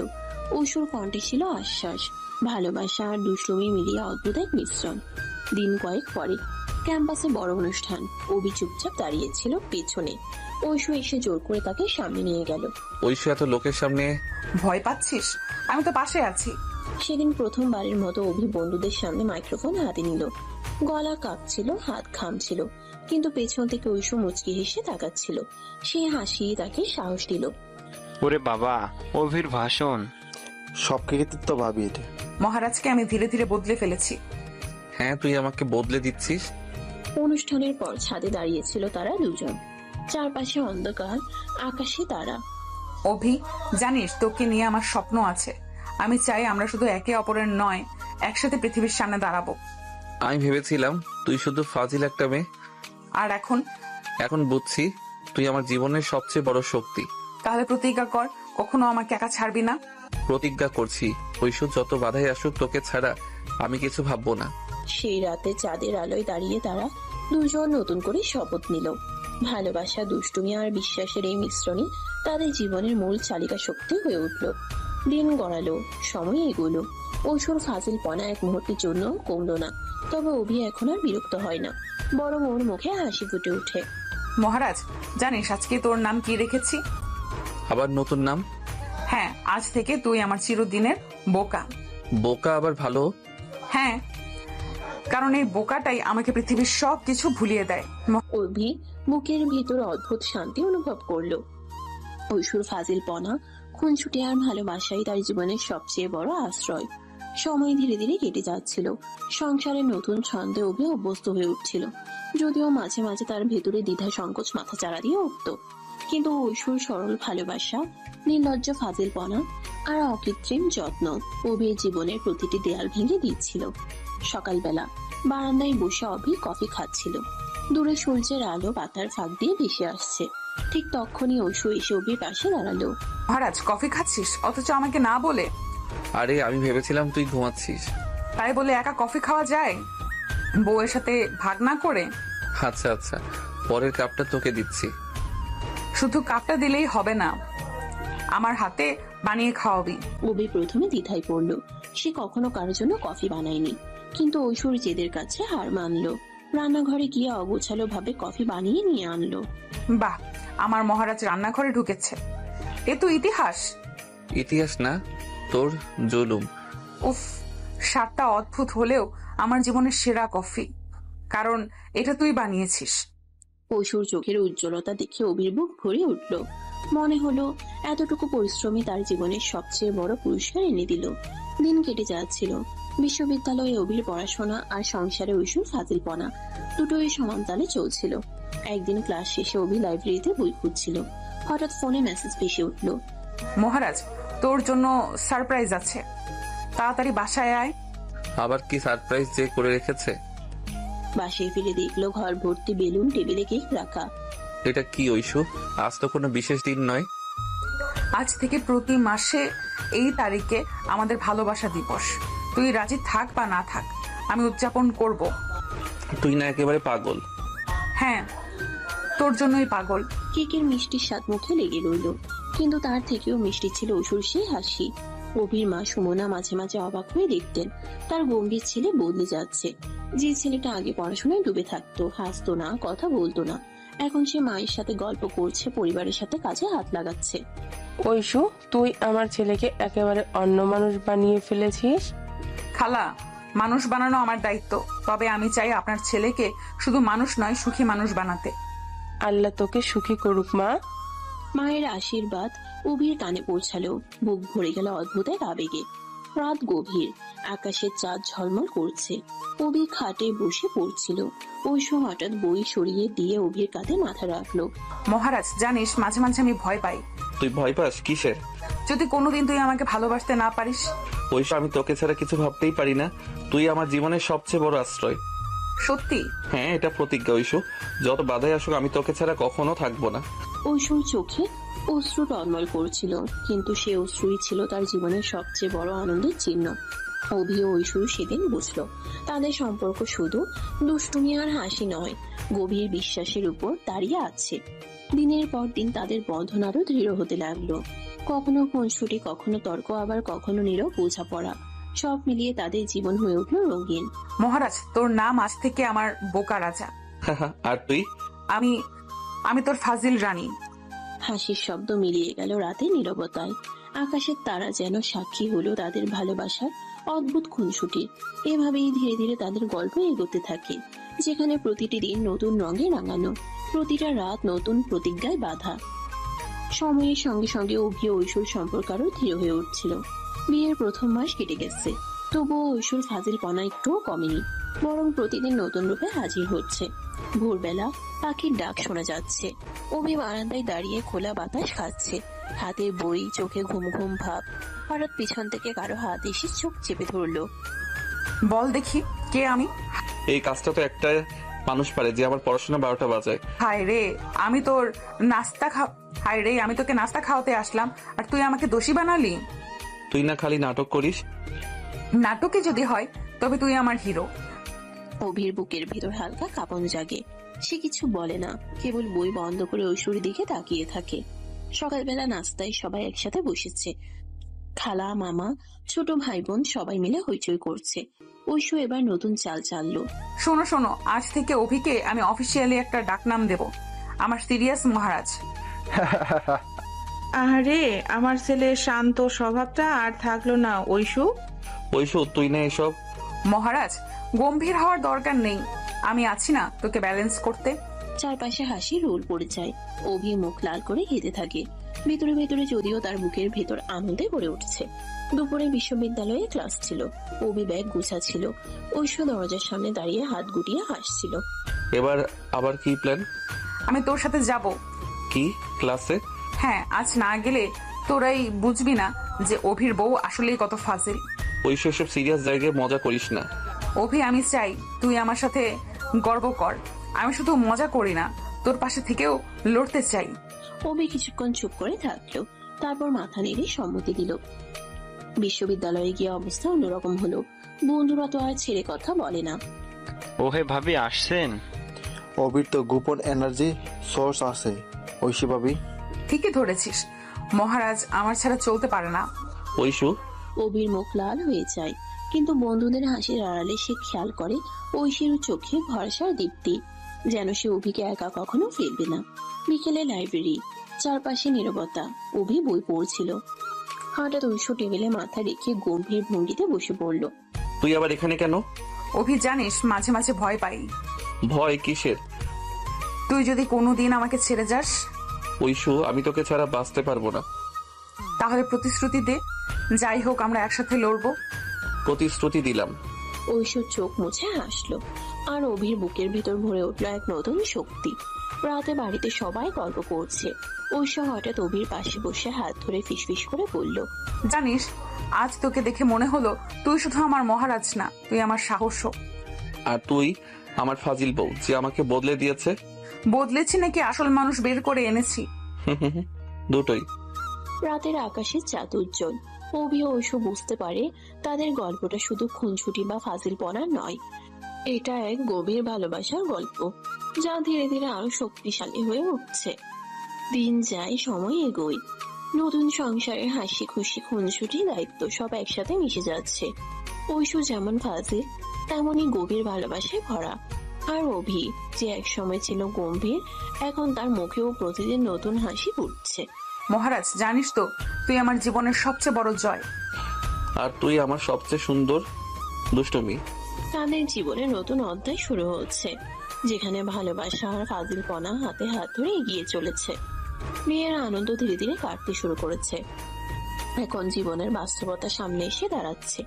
ঐশুর কণ্ঠে ছিল আশ্বাস, ভালোবাসা আর দুষ্টুমি মিলিয়ে অদ্ভুত এক মিশ্রণ। দিন কয়েক পরে ক্যাম্পাসে বড় অনুষ্ঠান। অভি চুপচাপ দাঁড়িয়েছিল পেছনে। ঐশু এসে জোর করে তাকে সামনে নিয়ে গেল। ঐশু, এত লোকের সামনে ভয় পাচ্ছিস? আমি তো পাশে আছি। সেদিন প্রথমবারের মতো অভি বন্ধুদের সামনে মাইক্রোফোন হাতে নিল। গলা কাঁপছিল, হাত ঘামছিল, কিন্তু পেছন থেকে ঐশু মুচকি হেসে তাকাচ্ছিল। সেই হাসি তাকে সাহস দিল। ওরে বাবা, অভির ভাষণ। সব কৃতিত্ব ভাবির। মহারাজকে আমি ধীরে ধীরে বদলে ফেলেছি। হ্যাঁ, তুই আমাকে বদলে দিচ্ছিস। অনুষ্ঠানের পর ছাদে দাঁড়িয়েছিল তারা দুজন। চারপাশে অন্ধকার, আকাশে তারা। অভি, জানিস তোকে নিয়ে আমার স্বপ্ন আছে। আমি চাই আমরা শুধু একে অপরের নয়, একসাথে পৃথিবীর সামনে দাঁড়াবো। আমি ভেবেছিলাম তুই শুধু ফাজিল একটা মেয়ে। আর এখন বুঝছি তুই আমার জীবনের সবচেয়ে বড় শক্তি। তাহলে প্রতিজ্ঞা কর, কখনো আমাকে একা ছাড়বি না। প্রতিজ্ঞা করছি, ঐশু যত বাধাই আসুক তোকে ছাড়া আমি কিছু ভাববো না। সেই রাতে চাঁদের আলোয় দাঁড়িয়ে তারা দুজন নতুন করে শপথ নিল। ভালোবাসা, দুষ্টুমি আর বিশ্বাসের এই মিশ্রণই তাদের জীবনের মূল চালিকা শক্তি হয়ে উঠল। দিন গড়ালো, সময় এগোলো। ঐশুর ফাজিলপনা এক মুহূর্তের জন্য কমলো না। তবে অভি এখন আর বিরক্ত হয় না, বরং ওর মুখে হাসি ফুটে ওঠে। মহারাজ, জানিস আজকে তোর নাম কি রেখেছি? আবার নতুন নাম? হ্যাঁ, আজ থেকে তুই আমার চিরদিনের বোকা। বোকা আবার ভালো? হ্যাঁ, কারণ এই বোকাটাই আমাকে পৃথিবীর সবকিছু ভুলিয়ে দেয়। অভি বুকের ভিতর অদ্ভুত শান্তি অনুভব করলো। ঐশুর ফাজিলপনা, খুনছুটি আর ভালোবাসাই তার জীবনের সবচেয়ে বড় আশ্রয়। সময় ধীরে ধীরে কেটে যাচ্ছিল। সংসারের নতুন ছন্দে অভি অভ্যস্ত হয়ে উঠছিল, যদিও মাঝে মাঝে তার ভেতরে দ্বিধা সংকোচ মাথা চাড়া দিয়ে উঠত। কিন্তু ঐশুর সরল ভালোবাসা, নির্লজ্জ ফাজিলপনা আর অকৃত্রিম যত্ন অভির জীবনের প্রতিটি দেয়াল ভেঙে দিচ্ছিল। সকালবেলা বারান্দায় বসে অভি কফি খাচ্ছিল। দূরে সূর্যের আলো পাতার ফাঁক দিয়ে ভেসে আসছে। ঠিক তখনই ঐশু এসে অভির পাশে দাঁড়ালো। মহারাজ, কফি খাচ্ছিস অথচ আমাকে না বলে? আরে আমি ভেবেছিলাম তুই ঘুমাচ্ছিস। তাই বলে একা কফি খাওয়া যায় বউয়ের সাথে ভাগ না করে? আচ্ছা আচ্ছা, পরের কাপটা তোকে দিচ্ছি। শুধু কাপটা দিলেই হবে না, আমার হাতে বানিয়ে খাওয়াবি। অভি প্রথমে দ্বিধায় পড়লো। সে কখনো কারোর জন্য কফি বানায়নি, কিন্তু ঐশুর জেদের কাছে হার মানলো। রান্নাঘরে গিয়ে অগোছালো ভাবে কফি বানিয়ে নিয়ে আনলো। বাহ, আমার মহারাজ রান্নাঘরে ঢুকেছে, এ তো ইতিহাস। ইতিহাস না, তোর জুলুম। উফ, স্বাদটা অদ্ভুত হলেও আমার জীবনের সেরা কফি, কারণ এটা তুই বানিয়েছিস। ঐশুর চোখের উজ্জ্বলতা দেখে অভির বুক ভরে উঠল। মনে হলো এতটুকু পরিশ্রমী তার জীবনের সবচেয়ে বড় পুরস্কার এনে দিল। দিন কেটে যাচ্ছিল। বিশ্ববিদ্যালয়ে অভির পড়াশোনা আর সংসারে ঐশুর ফাজিলপনা দুটোই সমান তালে চলছিল। একদিন ক্লাস শেষে অভি লাইব্রেরিতে বই খুঁজছিল। হঠাৎ ফোনে মেসেজ ভেসে উঠল। মহারাজ, তোর জন্য সারপ্রাইজ আছে, তাড়াতাড়ি বাসায় আয়। আবার কি সারপ্রাইজ যে করে রেখেছে? বাসায় ফিরে দেখলো ঘর ভর্তি বেলুন, টেবিলে কেক রাখা। এটা কি ঐশু? আজ তো কোনো বিশেষ দিন নয়। আজ থেকে প্রতি মাসে এই তারিখে আমাদের ভালোবাসা দিবস। তুই রাজি থাক বা না থাক, আমি উদযাপন করব। তুই না একেবারে পাগল? হ্যাঁ, তোর জন্যই পাগল। কেকের মিষ্টির স্বাদ মুখে লেগে রইল, কিন্তু তার থেকেও মিষ্টি ছিল অসুর সেই হাসি। অভির মা সুমনা মাঝে মাঝে অবাক হয়ে দেখতেন তার গম্ভীর ছেলে বদলে যাচ্ছে। যে ছেলেটা আগে পড়াশোনায় ডুবে থাকতো, হাসতো না, কথা বলতো না, এখন সে মায়ের সাথে গল্প করছে, পরিবারের সাথে কাজে হাত লাগাচ্ছে। ঐশু, তুই আমার ছেলেকে একেবারে অন্য মানুষ বানিয়ে ফেলেছিস। খালা, মানুষ বানানো আমার দায়িত্ব, তবে আমি চাই আপনার ছেলেকে শুধু মানুষ নয়, সুখী মানুষ বানাতে। আল্লাহ তোকে সুখী করুক মা। মায়ের আশীর্বাদ অভির কানে পৌঁছালো, বুক ভরে গেল অদ্ভুত এক আবেগে। রাত গভীর, আকাশের চাঁদ ঝলমল করছে। অভি খাটে বসে পড়ছিল। ঐশু হঠাৎ বই সরিয়ে দিয়ে অভির কাঁধে মাথা রাখলো। মহারাজ, জানিস মাঝে মাঝে আমি ভয় পাই। তুই ভয় পাস কিসের? যদি কোনোদিন তুই আমাকে ভালোবাসতে না পারিস। ঐশু, আমি তোকে ছাড়া কিছু ভাবতেই পারি না। তুই আমার জীবনের সবচেয়ে বড় আশ্রয়। সত্যি? হ্যাঁ, এটা প্রতিজ্ঞা ঐশু। যত বাধাই আসুক আমি তোকে ছাড়া কখনো থাকবো না। ঐশুর চোখে অশ্রু টলমল করছিল, কিন্তু সে অশ্রুই ছিল তার জীবনের সবচেয়ে বড় আনন্দের চিহ্ন। অভি ও ঐশুর সেদিন বুঝলো তাদের সম্পর্ক শুধু দুষ্টুমি আর হাসি নয়, গভীর বিশ্বাসের উপর দাঁড়িয়ে আছে। দিনের পর দিন তাদের বন্ধন আরো দৃঢ় হতে লাগলো। কখনো খুনসুটি, কখনো তর্ক, আবার কখনো নীরব বোঝাপড়া। সব মিলিয়ে তাদের জীবন হয়ে উঠলো রঙিন। মহারাজ, তোর নাম আজ থেকে আমার বোকা রাজা। আর তুই? আমি তোর ফাজিল রানী। হাসির শব্দ মিলিয়ে গেল রাতে নীরবতায়। আকাশের তারা যেন সাক্ষী হলো তাদের ভালোবাসার অদ্ভুত খুনসুটি। এভাবেই ধীরে ধীরে তাদের গল্প এগোতে থাকে, যেখানে প্রতিটি দিন নতুন রঙে রাঙানো, প্রতিটা রাত নতুন প্রতিজ্ঞায় বাঁধা। সময়ের সঙ্গে সঙ্গে অভি ও ঐশুর সম্পর্ক আরো দৃঢ় হয়ে উঠছিল। বিয়ের প্রথম মাস কেটে গেছে, তবুও ঐশুর ফাজিলপনা একটুও কমেনি, বরং প্রতিদিন নতুন রূপে হাজির হচ্ছে। ভোরবেলা পাখির ডাক শোনা যাচ্ছে। অভি বারান্দায় দাঁড়িয়ে খোলা বাতাস খাচ্ছে, হাতে বই, চোখে ঘুম ঘুম ভাব। হঠাৎ পিছন থেকে কারো হাত এসে চোখ চেপে ধরলো। বল দেখি, কে? আমি। এই কাজটা তো একটা মানুষ পারে যে আমার পড়াশোনা 12টা বাজায়। হায় রে, আমি তোকে নাস্তা খাওয়াতে আসলাম, আর তুই আমাকে দোষী বানালি। তুই না খালি নাটক করিস? নাটকে যদি হয় তবে তুই আমার হিরো। অভির বুকের ভিতর হালকা কাঁপন জাগে। সে কিছু বলে না, কেবল বই বন্ধ করে ঐশ্বর দিকে তাকিয়ে থাকে। সকালবেলা নাস্তায় সবাই একসাথে বসেছে। খালা, মামা, ছোট ভাই বোন সবাই মিলে হইচই করছে। ঐশু এবার নতুন চাল চাললো। শোনো, আজ থেকে অভিকে আমি অফিসিয়ালি একটা ডাকনাম দেব, আমার সিরিয়াস মহারাজ। আরে, আমার ছেলের শান্ত স্বভাবটা আর থাকলো না। ঐশু, তুই না এসব। মহারাজ, গম্ভীর হওয়ার দরকার নেই, আমি আছি না তোকে ব্যালেন্স করতে। চারপাশে হাসি রোল পড়ে যায়। অভি মুখ লাল করে হেঁটে থাকে। ভেতরে ভেতরে যদিও তার বুকের ভেতর আনন্দে ভরে উঠছে। দুপুরে বিশ্ববিদ্যালয়ে ক্লাস ছিল। অভি ব্যাগ গুছাচ্ছিল। ঐশু দরজার সামনে দাঁড়িয়ে হাত গুটিয়ে হাসছিল। এবার আবার কি প্ল্যান? আমি তোর সাথে যাব। কি ক্লাসে? হ্যাঁ, আজ না গেলে তোরাই বুঝবি না যে অভির বউ আসলেই কত ফাজিল। ঐশু, এসব সিরিয়াস জায়গায় মজা করিস না। অভি, আমি চাই তুই আমার সাথে গর্ব কর। আমি শুধু মজা করি না, তোর পাশে থেকেও লড়তে চাই। অভি কিছুক্ষণ চুপ করে থাকলো, তারপর মাথা নেড়ে সম্মতি দিল। বিশ্ববিদ্যালয়ে গিয়ে অবস্থা অন্যরকম হলো। বন্ধুরা তো আর ছেড়ে কথা বলে না। ওহে ভাবি আসছেন? অভির তো গোপন এনার্জি সোর্স আছে। ঐশী ভাবি, ঠিকই ধরেছিস, মহারাজ আমার ছাড়া চলতে পারে না। ঐশু। অভির মুখ লাল হয়ে যায়, কিন্তু বন্ধুদের হাসির আড়ালে সে খেয়াল করে ঐশীর চোখে ভরসার দীপ্তি, যেন সে অভিকে একা কখনো ফেলবে না। বিকেলে লাইব্রেরি, চারপাশে নীরবতা। অভি বই পড়ছিল। হঠাৎ ঐশু টেবিলে মাথা রেখে গম্ভীর ভঙ্গিতে বসে পড়ল। তুই আবার এখানে কেন? অভি, জানিস মাঝে মাঝে ভয় পাই। ভয় কিসের? তুই যদি কোনোদিন আমাকে ছেড়ে যাস। ঐশু, আমি তোকে ছাড়া বাঁচতে পারবো না। তাহলে প্রতিশ্রুতি দে, যাই হোক আমরা একসাথে লড়বো। প্রতিশ্রুতি দিলাম। ঐশুর চোখ মুছে হাসলো, আর অভির বুকের ভিতর ভরে উঠলো এক নতুন শক্তি। রাতে বাড়িতে সবাই গল্প করছে। ঐশু হঠাৎ অভির পাশে বসে হাত ধরে ফিসফিস করে বলল, জানিস আজ তোকে দেখে মনে হলো তুই শুধু আমার মহারাজ না, তুই আমার সাহসও। আর তুই আমার ফাজিল বউ, যে আমাকে বদলে দিয়েছে। বদলেছি নাকি আসল মানুষ বের করে এনেছি? দুটোই। রাতের আকাশে চাঁদ উজ্জ্বল। অভি ও ঐশু বুঝতে পারে তাদের গল্পটা শুধু খুনছুটি বা ফাজিলপনা নয়, এটা এক গভীর ভালোবাসার গল্প যা ধীরে ধীরে আরো শক্তিশালী হয়ে উঠছে। দিন যায়, সময় এগোয়, নতুন সংসারের হাসি খুশি খুনছুটি দায়িত্ব সব একসাথে মিশে যাচ্ছে। ঐশু যেমন ফাজিল তেমনই গভীর ভালোবাসায় ভরা। আর অভি যে একসময় ছিল গম্ভীর, এখন তার মুখেও প্রতিদিন নতুন হাসি ফুটছে। মহারাজ, জানিস তো তুই আমার জীবনের সবচেয়ে বড় জয়। আর তুই আমার সবচেয়ে সুন্দর দুষ্টমি। তাদের জীবনে নতুন অধ্যায় শুরু হচ্ছে, যেখানে ভালোবাসা আর ফাজিলপনা হাতে হাত ধরে এগিয়ে চলেছে। বিয়ের আনন্দ ধীরে ধীরে কাটতে শুরু করেছে। এখন জীবনের বাস্তবতা সামনে এসে দাঁড়াচ্ছে।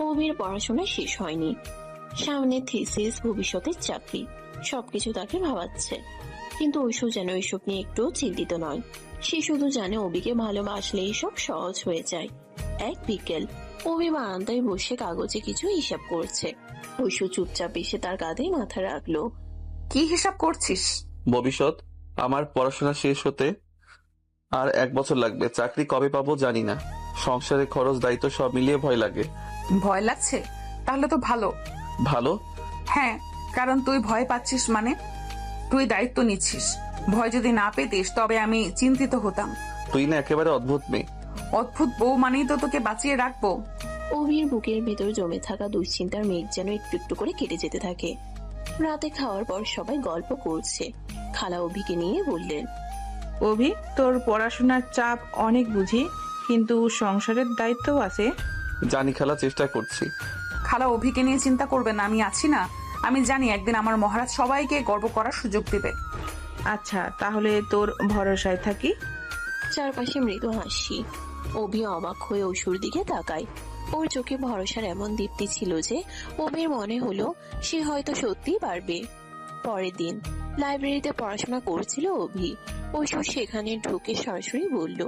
অভির পড়াশোনা শেষ হয়নি, সামনে থিসিস, ভবিষ্যতের চাকরি, সবকিছু তাকে ভাবাচ্ছে। কিন্তু ঐশু যেন এইসব নিয়ে একটু চিন্তিত নয়। সে শুধু জানে অভিকে ভালোবাসলেই সব সহজ হয়ে যায়। এক বিকেল অভি বারান্দায় বসে কাগজে কিছু হিসাব করছে। ঐশু চুপচাপ এসে তার কাঁধে মাথা রাখলো। কি হিসাব করছিস? ভবিষ্যৎ, আমার পড়াশোনা শেষ হতে আর 1 বছর লাগবে। চাকরি কবে পাবো জানি না। সংসারের খরচ, দায়িত্ব সব মিলিয়ে ভয় লাগে। ভয় লাগছে? তাহলে তো ভালো। ভালো? হ্যাঁ, কারণ তুই ভয় পাচ্ছিস মানে তুই দায়িত্ব নিচ্ছিস। ভয় যদি না পেতিস তবে আমি চিন্তিত হতাম। তুই না একেবারে অদ্ভুত মেয়ে। অদ্ভুত বউ মানেই তো তোকে বাঁচিয়ে রাখবো। অভির বুকের ভেতর জমে থাকা দুশ্চিন্তার মেঘ যেন একটু একটু করে কেটে যেতে থাকে। রাতে খাওয়ার পর সবাই গল্প করছে। খালা অভিকে নিয়ে বললেন, অভি, তোর পড়াশোনার চাপ অনেক বুঝি, কিন্তু সংসারের দায়িত্বও আছে। জানি খালা, চেষ্টা করছি। খালা, অভিকে নিয়ে চিন্তা করবেন না, আমি আছি না। আমি জানি একদিন আমার মহারাজ সবাইকে গর্ব করার সুযোগ দেবে। আচ্ছা, তাহলে তোর ভরসায় থাকি। চারপাশে মৃদু হাসি। অভি অবাক হয়ে ঐশুর দিকে তাকায়। ওর চোখে ভরসার এমন দীপ্তি ছিল যে অভির মনে হলো সে হয়তো সত্যিই পারবে। পরের দিন লাইব্রেরিতে পড়াশোনা করছিল অভি। ঐশু সেখানে ঢুকে সরাসরি বলল,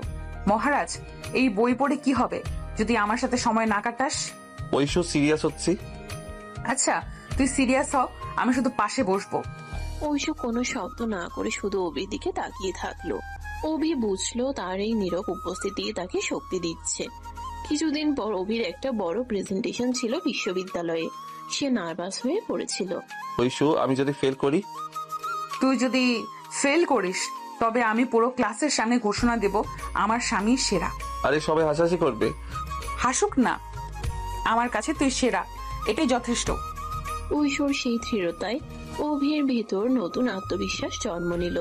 মহারাজ, এই বই পড়ে কি হবে যদি আমার সাথে সময় না কাটাস? ঐশু, সিরিয়াস হচ্ছি। আচ্ছা, তুই সিরিয়াস হ, আমি শুধু পাশে বসবো। ঐশু কোনো শব্দ না করে শুধু অভির দিকে তাকিয়ে থাকলো। অভি বুঝলো তার এই নীরব উপস্থিতি তাকে শক্তি দিচ্ছে। কিছুদিন পর অভির একটা বড় প্রেজেন্টেশন ছিল বিশ্ববিদ্যালয়ে। সে নার্ভাস হয়ে পড়েছিল। ঐশু, আমি যদি ফেল করি? তুই যদি ফেল করিস তবে আমি পুরো ক্লাসের সামনে ঘোষণা দেব আমার স্বামী সেরা। আরে সবাই হাসাহাসি করবে। হাসুক না, আমার কাছে তুই সেরা, এটাই যথেষ্ট। ঐশ্বর সেই দৃঢ়তায় অভির ভেতর নতুন আত্মবিশ্বাস জন্ম নিল।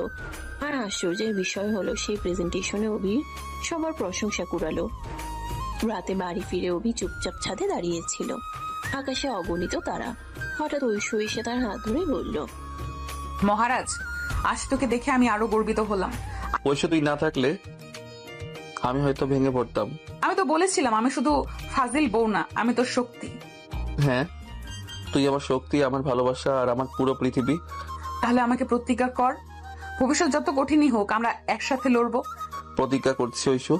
আর আশ্চর্যের বিষয় হলো সেই প্রেজেন্টেশনে অভি সবার প্রশংসা কুড়ালো। রাতে বাড়ি ফিরে অভি চুপচাপ ছাদে দাঁড়িয়েছিল। আকাশে অগণিত তারা। হঠাৎ ঐশু এসে তার হাত ধরে বলল, মহারাজ, আজ তোকে দেখে আমি আরো গর্বিত হলাম। ঐশু, তুই না থাকলে আমি হয়তো ভেঙে পড়তাম। আমি তো বলেছিলাম আমি শুধু ফাজিল বউ না, আমি তোর শক্তি। হ্যাঁ, তুই আমার শক্তি, আমার ভালোবাসা আর আমার পুরো পৃথিবী। তাহলে আমাকে প্রতিজ্ঞা কর, ভবিষ্যৎ যত কঠিনই হোক আমরা একসাথে লড়বো। প্রতিজ্ঞা করছি ঐশু,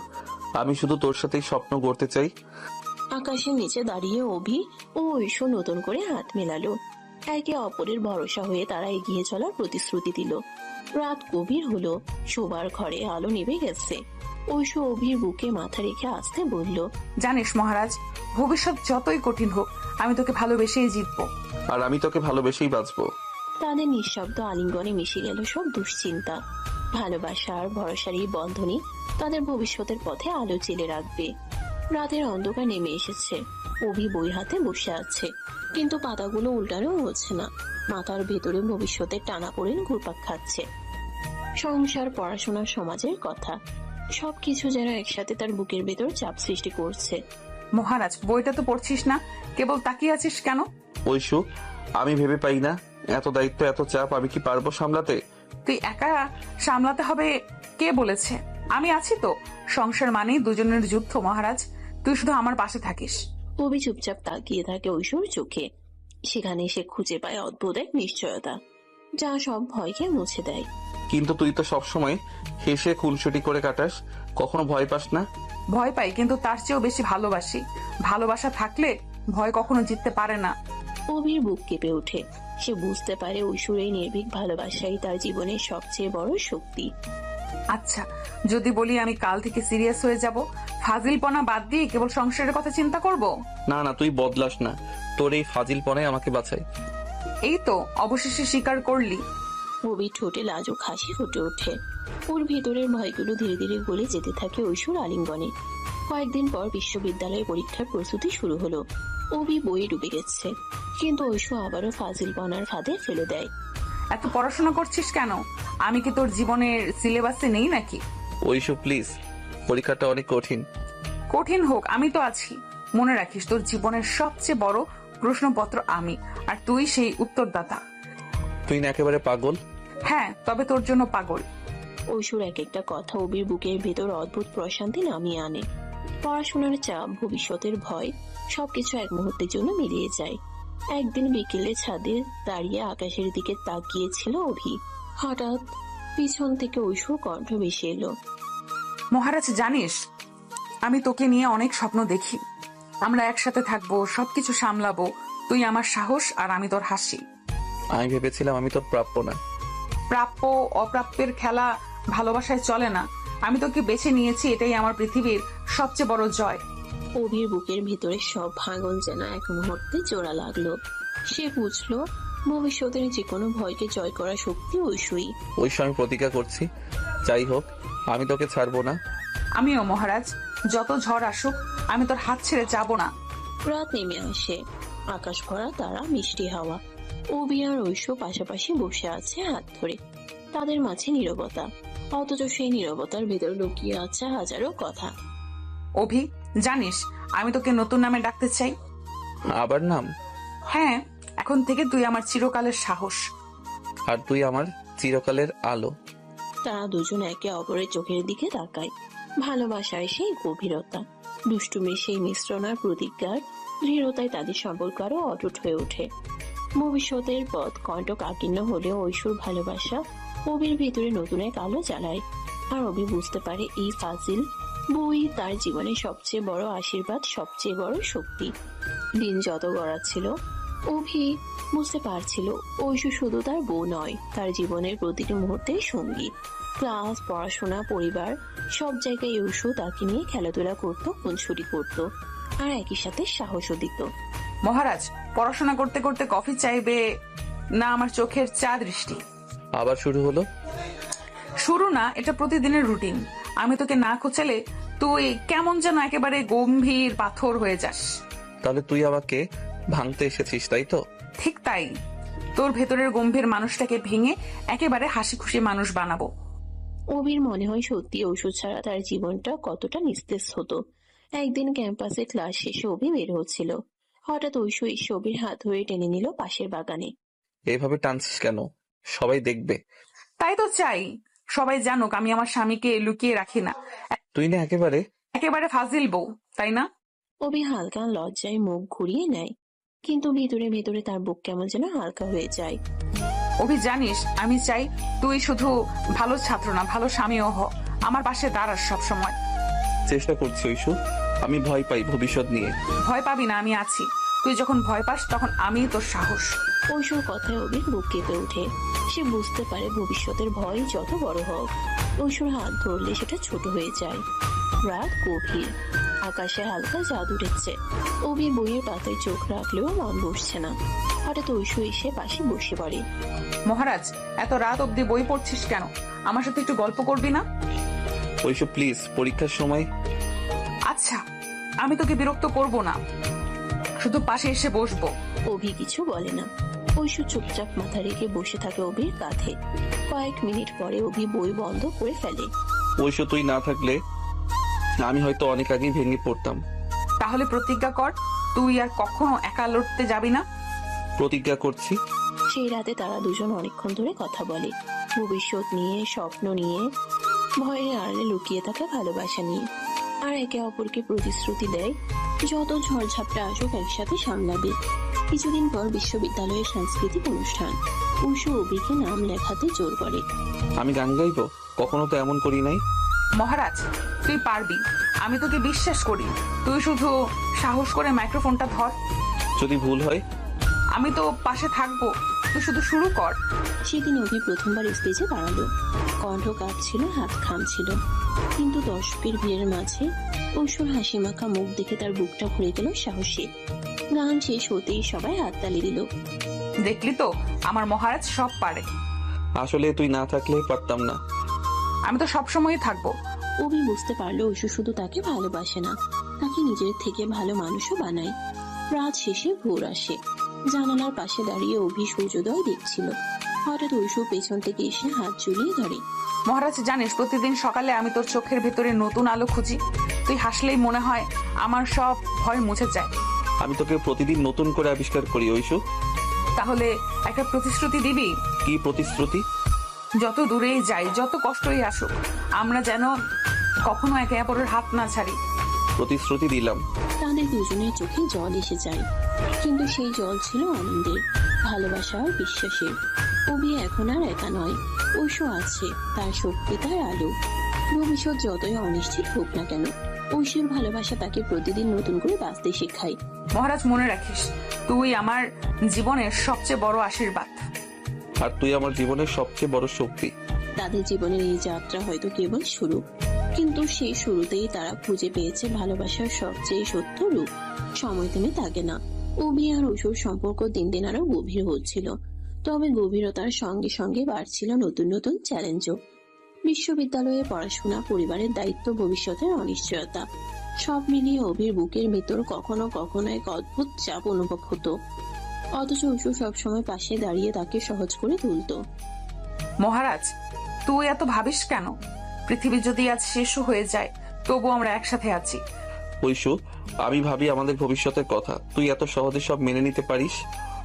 আমি শুধু তোর সাথেই স্বপ্ন গড়তে চাই। আকাশের নিচে দাঁড়িয়ে অভি ও ঐশু নতুন করে হাত মেলালো। একে অপরের ভরসা হয়ে তারা এগিয়ে চলার প্রতিশ্রুতি দিল। রাত গভীর হলো, শোবার ঘরে আলো নিভে গেছে। ঐশু অভির বুকে মাথা রেখে আসতে বলল, জানিস মহারাজ, ভবিষ্যৎ যতই কঠিন হোক আমি তোকে ভালোবেসেই জিতবো। আর আমি তোকে ভালোবেসেই বাঁচবো। তাদের নিঃশব্দ আলিঙ্গনে মিশে গেল সব দুশ্চিন্তা। ভালোবাসা আর ভরসার এই বন্ধনই তাদের ভবিষ্যতের পথে আলো জেলে রাখবে। রাতের অন্ধকার নেমে এসেছে। অভি বই হাতে বসে আছে, কিন্তু পাতাগুলো উল্টানো হচ্ছে না। মাথার ভেতরে ভবিষ্যতের টানাপোড়েন ঘুরপাক খাচ্ছে। সংসার, পড়াশোনা, সমাজের কথা সবকিছু যেন একসাথে তার বুকের ভেতর চাপ সৃষ্টি করছে। মহারাজ, বইটা তো পড়ছিস না, কেবল তাকিয়ে আছিস কেন? ঐশু, আমি ভেবে পাই না, এত দায়িত্ব, এত চাপ আমি কি পারবো সামলাতে? তুই একা সামলাতে হবে কে বলেছে? আমি আছি তো। সংসার মানেই দুজনের যুদ্ধ মহারাজ, তুই শুধু আমার পাশে থাকিস। অভি চুপচাপ তাকিয়ে থাকে ঐশ্বর চোখে। সেখানে সে খুঁজে পায় অদ্ভুত এক নিশ্চয়তা যা সব ভয়কে মুছে দেয়। কিন্তু তুই তো সবসময় হেসে খুনসুটি করে কাটাস, কখনো ভয় পাস না? ভয় পাই, কিন্তু তার চেয়েও বেশি ভালোবাসি। ভালোবাসা থাকলে ভয় কখনো জিততে পারে না। অভির বুক কেঁপে ওঠে। সে বুঝতে পারে ঐশ্বরের নির্ভীক ভালোবাসাই তার জীবনের সবচেয়ে বড় শক্তি। আচ্ছা, যদি বলি আমি কাল থেকে সিরিয়াস হয়ে যাব, ফাজিলপনা বাদ দিয়ে কেবল সংসারের কথা চিন্তা করব? না না, তুই বদলাস না, তোর এই ফাজিলপনায় আমাকে বাঁচাই। এই তো অবশেষে স্বীকার করলি। অভির ঠোঁটে লাজুক হাসি ফুটে ওঠে। ওর ভেতরের ভয়গুলো ধীরে ধীরে গলে যেতে থাকে ঐশীর আলিঙ্গনে। কয়েকদিন পর বিশ্ববিদ্যালয়ের পরীক্ষার প্রস্তুতি শুরু হলো। অভি বইয়ে ডুবে গেছে, কিন্তু ঐশী আবারও ফাজিলপনার ফাঁদে ফেলে দেয়। এত পড়াশোনা করছিস কেন? আমি কি তোর জীবনের সিলেবাসে নেই নাকি? ঐশু প্লিজ, পরীক্ষাটা অনেক কঠিন। কঠিন হোক, আমি তো আছি। মনে রাখিস, তোর জীবনের সবচেয়ে বড় প্রশ্নপত্র আমি, আর তুই সেই উত্তরদাতা। তুই না একেবারে পাগল? হ্যাঁ, তবে তোর জন্য পাগল। ঐশীর এক একটা কথা অভির বুকের ভেতর অদ্ভুত প্রশান্তি নামিয়ে আনে। পড়াশোনার চাপ, ভবিষ্যতের ভয়, সবকিছু এক মুহূর্তের জন্য মিলিয়ে যায়। একদিন বিকেলে ছাদে দাঁড়িয়ে আকাশের দিকে তাকিয়েছিল অভি। হঠাৎ পিছন থেকে ঐশীর কণ্ঠ ভেসে এলো। মহারাজ, জানিস আমি তোকে নিয়ে অনেক স্বপ্ন দেখি। আমরা একসাথে থাকবো, সবকিছু সামলাবো। তুই আমার সাহস আর আমি তোর হাসি। আমি ভেবেছিলাম আমি তোর প্রাপ্য না। প্রাপ্য অপ্রাপ্যের খেলা ভালোবাসায় চলে না। আমি তোকে বেছে নিয়েছি, এটাই আমার পৃথিবীর সবচেয়ে বড় জয়। অভির বুকের ভিতরে সব ভাঙন যেন এক মুহূর্তে জোড়া লাগলো। সে বুঝলো ভবিষ্যতের যে কোনো ভয়কে জয় করার শক্তি ঐশী। ঐশু, আমি প্রতিজ্ঞা করছি, যাই হোক আমি তোকে ছাড়বো না। আমিও মহারাজ, যত ঝড় আসুক আমি তোর হাত ছেড়ে যাব না। রাত নেমে আসে, আকাশ ভরা তারা, মিষ্টি হাওয়া। অভি আর ঐশী পাশাপাশি বসে আছে হাত ধরে। তাদের মাঝে নীরবতা, অথচ সেই নীরবতার ভেতর লুকিয়ে আছে হাজারো কথা। অভি, জানিস আমি তোকে নতুন নামে ডাকতে চাই। আবার নাম? হ্যাঁ, এখন থেকে তুই আমার চিরকালের সাহস। আর তুই আমার চিরকালের আলো। তারা দুজন একে অপরের চোখের দিকে তাকায়। ভালোবাসায় সেই গভীরতা, দুষ্টুমির সেই মিশ্রণ আর প্রতিজ্ঞার দৃঢ়তায় তাদের সম্পর্ক আরো অটুট হয়ে ওঠে। ভবিষ্যতের পথ কণ্টকাকীর্ণ হলেও ঐশীর ভালোবাসা অভির ভিতরে নতুন এক আলো জ্বালায়। আর অভি বুঝতে পারে এই ফাজিল বই তার জীবনের সবচেয়ে বড় আশীর্বাদ, সবচেয়ে বড় শক্তি। দিন যত গড়াচ্ছিল অভি বুঝতে পারছিল ঐশী শুধু তার বউ নয়, তার জীবনের প্রতিটি মুহূর্তের সঙ্গী। ক্লাস, পড়াশোনা, পরিবার, সব জায়গায় ঐশী তাকে নিয়ে খেলাধুলা করতো, খুনসুটি করতো, আর একই সাথে সাহসও দিত। মহারাজ, পড়াশোনা করতে করতে কফি চাইবে না আমার চোখের চা দৃষ্টি? আবার শুরু হলো? শুরু না, এটা প্রতিদিনের রুটিন। আমি তোকে না খোঁচালে তুই কেমন যেন একেবারে গম্ভীর পাথর হয়ে যাস। তাহলে তুই আমাকে ভাঙতে এসেছিস, তাই তো? ঠিক তাই, তোর ভেতরের গম্ভীর মানুষটাকে ভেঙে একেবারে হাসি খুশি মানুষ বানাবো। অভির মনে হয় সত্যি ঔষধ ছাড়া তার জীবনটা কতটা নিস্তেজ হতো। একদিন ক্যাম্পাসে ক্লাস শেষে অভি বের হচ্ছিল। হঠাৎ ঐশী এসে অভির হাত ধরে টেনে নিল পাশের বাগানে। এইভাবে টানছিস কেন? সবাই দেখবে। তাই তো চাই, সবাই জানুক আমি আমার স্বামীকে লুকিয়ে রাখি না। তুই না একেবারে ফাজিল বউ, তাই না? অভি হালকা লজ্জায় মুখ ঘুরিয়ে নেয়, কিন্তু ভিতরে ভিতরে তার বুক কেমন যেন হালকা হয়ে যায়। অভি, জানিস আমি চাই তুই শুধু ভালো ছাত্র না, ভালো স্বামীও হ। আমার পাশে দাঁড়াস সব সময়। চেষ্টা করছি ঐশু, আমি ভয় পাই ভবিষ্যৎ নিয়ে। ভয় পাবি না, আমি আছি। তুই যখন ভয় পাস তখন আমি তোর সাহস। ঐশীর কথায় অভির বুক কেঁপে ওঠে। সে বুঝতে পারে ভবিষ্যতের ভয় যত বড় হোক, ঐশীর হাত ধরলে সেটা ছোট হয়ে যায়। রাত গভীর, আকাশে হালকা চাঁদ উঠেছে। অভি বইয়ের পাতায় চোখ রাখলেও মন বসছে না। হঠাৎ ঐশী এসে পাশে বসে পড়ে। মহারাজ, এত রাত অব্দি বই পড়ছিস কেন? আমার সাথে একটু গল্প করবি না? ঐশু প্লিজ, পরীক্ষার সময়। আচ্ছা, আমি তোকে বিরক্ত করব না, শুধু পাশে এসে বসবো। অভি কিছু বলে না। ঐশী চুপচাপ মাথা রেখে বসে থাকে অভির কাঁধে। কয়েক মিনিট পরে অভি বই বন্ধ করে ফেলে। ঐশু, তুই না থাকলে আমি হয়তো অনেক আগেই ভেঙে পড়তাম। তাহলে প্রতিজ্ঞা কর, তুই আর কখনো একা লড়তে যাবি না। প্রতিজ্ঞা করছি। সেই রাতে তারা দুজন অনেকক্ষণ ধরে কথা বলে, ভবিষ্যৎ নিয়ে, স্বপ্ন নিয়ে, ভয়ের আড়ালে লুকিয়ে থাকা ভালোবাসা নিয়ে। আর একে অপরকে প্রতিশ্রুতি দেয় যত ঝড়ঝাপটা আসুক একসাথে সামলাবে। কিছুদিন পর বিশ্ববিদ্যালয়ের সাংস্কৃতিক অনুষ্ঠান। ঐশী অভিকে নাম লেখাতে জোর করে। আমি গান গাইবো? কখনো তো এমন করি নাই। মহারাজ, তুই পারবি, আমি তোকে বিশ্বাস করি। তুই শুধু সাহস করে মাইক্রোফোনটা ধর। যদি ভুল হয়? আমি তো পাশে থাকবো। তুই শুধু শুরু কর। সেদিন অভি প্রথমবার স্টেজে দাঁড়ালো। কণ্ঠ কাঁপছিল, হাত খামছিল, কিন্তু দর্শকের ভিড়ের মাঝে ঐশ্বর হাসি মাখা মুখ দেখে তার বুকটা ভরে গেল সাহসে। গান শেষ হতেই সবাই হাততালি দিল। দেখলি তো আমার মহারাজ সব পারে। আসলে তুই না থাকলে পারতাম না। আমি তো সবসময়ই থাকবো। অভি বুঝতে পারলো ঐশ্বর শুধু তাকে ভালোবাসে না, তাকে নিজের থেকে ভালো মানুষও বানায়। রাত শেষে ভোর আসে। জানালার পাশে দাঁড়িয়ে অভি সূর্যোদয় দেখছিল। হঠাৎ ঐশ্বর পেছন থেকে এসে হাত ঝুলিয়ে ধরে। মহারাজ জানিস, প্রতিদিন সকালে আমি তোর চোখের ভেতরে নতুন আলো খুঁজি। তুই হাসলেই মনে হয় আমার সব ভয় মুছে যায়। আমি তোকে প্রতিদিন নতুন করে আবিষ্কার করি ঐশু। তাহলে একটা প্রতিশ্রুতি দিবি? কি প্রতিশ্রুতি? যত দূরেই যাই, যত কষ্টই আসুক, আমরা যেন কখনো একে অপরের হাত না ছাড়ি। প্রতিশ্রুতি দিলাম। তাদের দুজনের চোখে জল এসে যায়, কিন্তু সেই জল ছিল আনন্দের, ভালোবাসা আর বিশ্বাসের। অভি এখন আর একা নয়, ঐশ্বর আছে, তার শক্তি, তার আলো। ভবিষ্যৎ যতই অনিশ্চিত হোক না কেন, ঐশ্বর ভালোবাসা তাকে প্রতিদিন নতুন করে বাঁচতে শেখায়। মহারাজ মনে রাখিস, তুই আমার জীবনের সবচেয়ে বড় আশীর্বাদ। আর তুই আমার জীবনের সবচেয়ে বড় শক্তি। তাদের জীবনের এই যাত্রা হয়তো কেবল শুরু, কিন্তু সেই শুরুতেই তারা খুঁজে পেয়েছে ভালোবাসার সবচেয়ে সত্য রূপ। সময় থেমে থাকে না। অভি আর ঐশ্বর সম্পর্ক দিন দিন আরো গভীর হচ্ছিল, তবে গভীরতার সঙ্গে সঙ্গে বাড়ছিল নতুন নতুন চ্যালেঞ্জও। বিশ্ববিদ্যালয়ে পড়াশোনা, পরিবারের দায়িত্ব, ভবিষ্যতের অনিশ্চয়তা, সব মিলিয়ে অভির বুকের ভেতর কখনো কখনো এক অদ্ভুত চাপ অনুভব হতো। অথচ ঐশ্বর সবসময় পাশে দাঁড়িয়ে তাকে সহজ করে তুলতো। মহারাজ, তুই এত ভাবিস কেন? পৃথিবী যদি আজ শেষও হয়ে যায়, তবু আমরা একসাথে আছি। ঐশু, আমি ভাবি আমাদের ভবিষ্যতের কথা। তুই এত সহজে সব মেনে নিতে পারিস,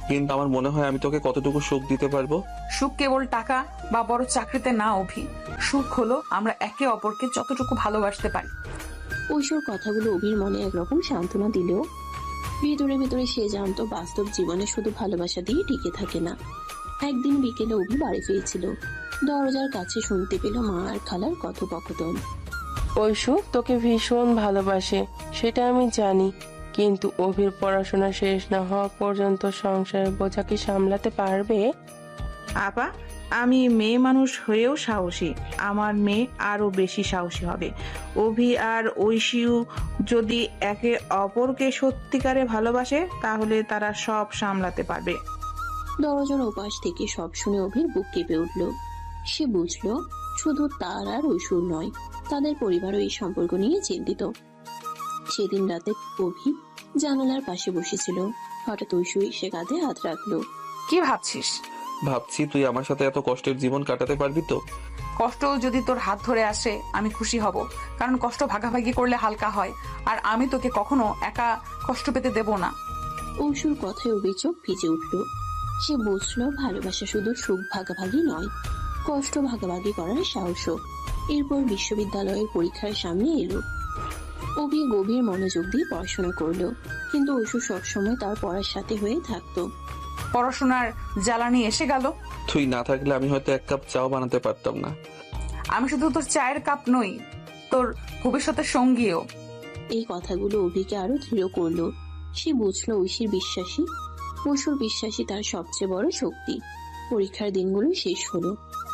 কিন্তু আমার মনে হয় আমি তোকে কতটুকু সুখ দিতে পারবো। সুখ কেবল টাকা বা বড় চাকরিতে না অভি। সুখ হলো আমরা একে অপরকে যতটুকু ভালোবাসতে পারি। ঐশ্বর কথাগুলো অভির মনে একরকম সান্ত্বনা দিলেও ভিতরে ভিতরে সে জানতো বাস্তব জীবনে শুধু ভালোবাসা দিয়ে টিকে থাকে না। একদিন বিকেলে অভি বাড়ি ফিরেছিল। দরজার কাছে শুনতে পেল মা আর খালার কথোপকথন। ঐশু তোকে ভীষণ ভালোবাসে, সেটা আমি জানি, কিন্তু অভির পড়াশোনা শেষ না হওয়া পর্যন্ত সংসারের বোঝা কি সামলাতে পারবে? আপা, আমি মেয়ে মানুষ হয়েও সাহসী, আমার মেয়ে আরো বেশি সাহসী হবে। অভি আর ঐশিউ যদি একে অপরকে সত্যিকারে ভালোবাসে, তাহলে তারা সব সামলাতে পারবে। দরজার ওপাশ থেকে সব শুনে অভির বুক কেঁপে উঠল। সে বুঝলো শুধু তার আর ঐশ্বর নয়, তাদের পরিবারও এই সম্পর্ক নিয়ে চিন্তিত। সেদিন রাতে অভি জানালার পাশে বসেছিল। হঠাৎ ঐশ্বর এসে কাঁধে হাত রাখলো। কি ভাবছিস? ভাবছি তুই আমার সাথে এত কষ্টের জীবন কাটাতে পারবি তো। কষ্ট যদি তোর হাত ধরে আসে আমি খুশি হব, কারণ কষ্ট ভাগাভাগি করলে হালকা হয়, আর আমি তোকে কখনো একা কষ্ট পেতে দেব না। ঐশ্বর কথায় অভি চোখ ভিজে উঠল। সে বুঝলো ভালোবাসা শুধু সুখ ভাগাভাগি নয়, কষ্ট ভাগাভাগি করার সাহসও। এরপর বিশ্ববিদ্যালয়ের পরীক্ষার সামনে এলো। অভি গভীর মনোযোগ দিয়ে পড়াশোনা করলো, কিন্তু ঐশ্বর সবসময় তার পড়ার সাথে হয়ে থাকতো। পড়াশোনার জ্বালানি এসে গেল। তুই না থাকলে আমি হয়তো এক কাপ চাও বানাতে পারতাম না। আমি শুধু তোর চায়ের কাপ নই, তোর ভবিষ্যতের সঙ্গীও। এই কথাগুলো অভিকে আরো দৃঢ় করলো। সে বুঝলো ঐশ্বর বিশ্বাসী তার সবচেয়ে বড় শক্তি। পরীক্ষার দিনগুলো শেষ হলো,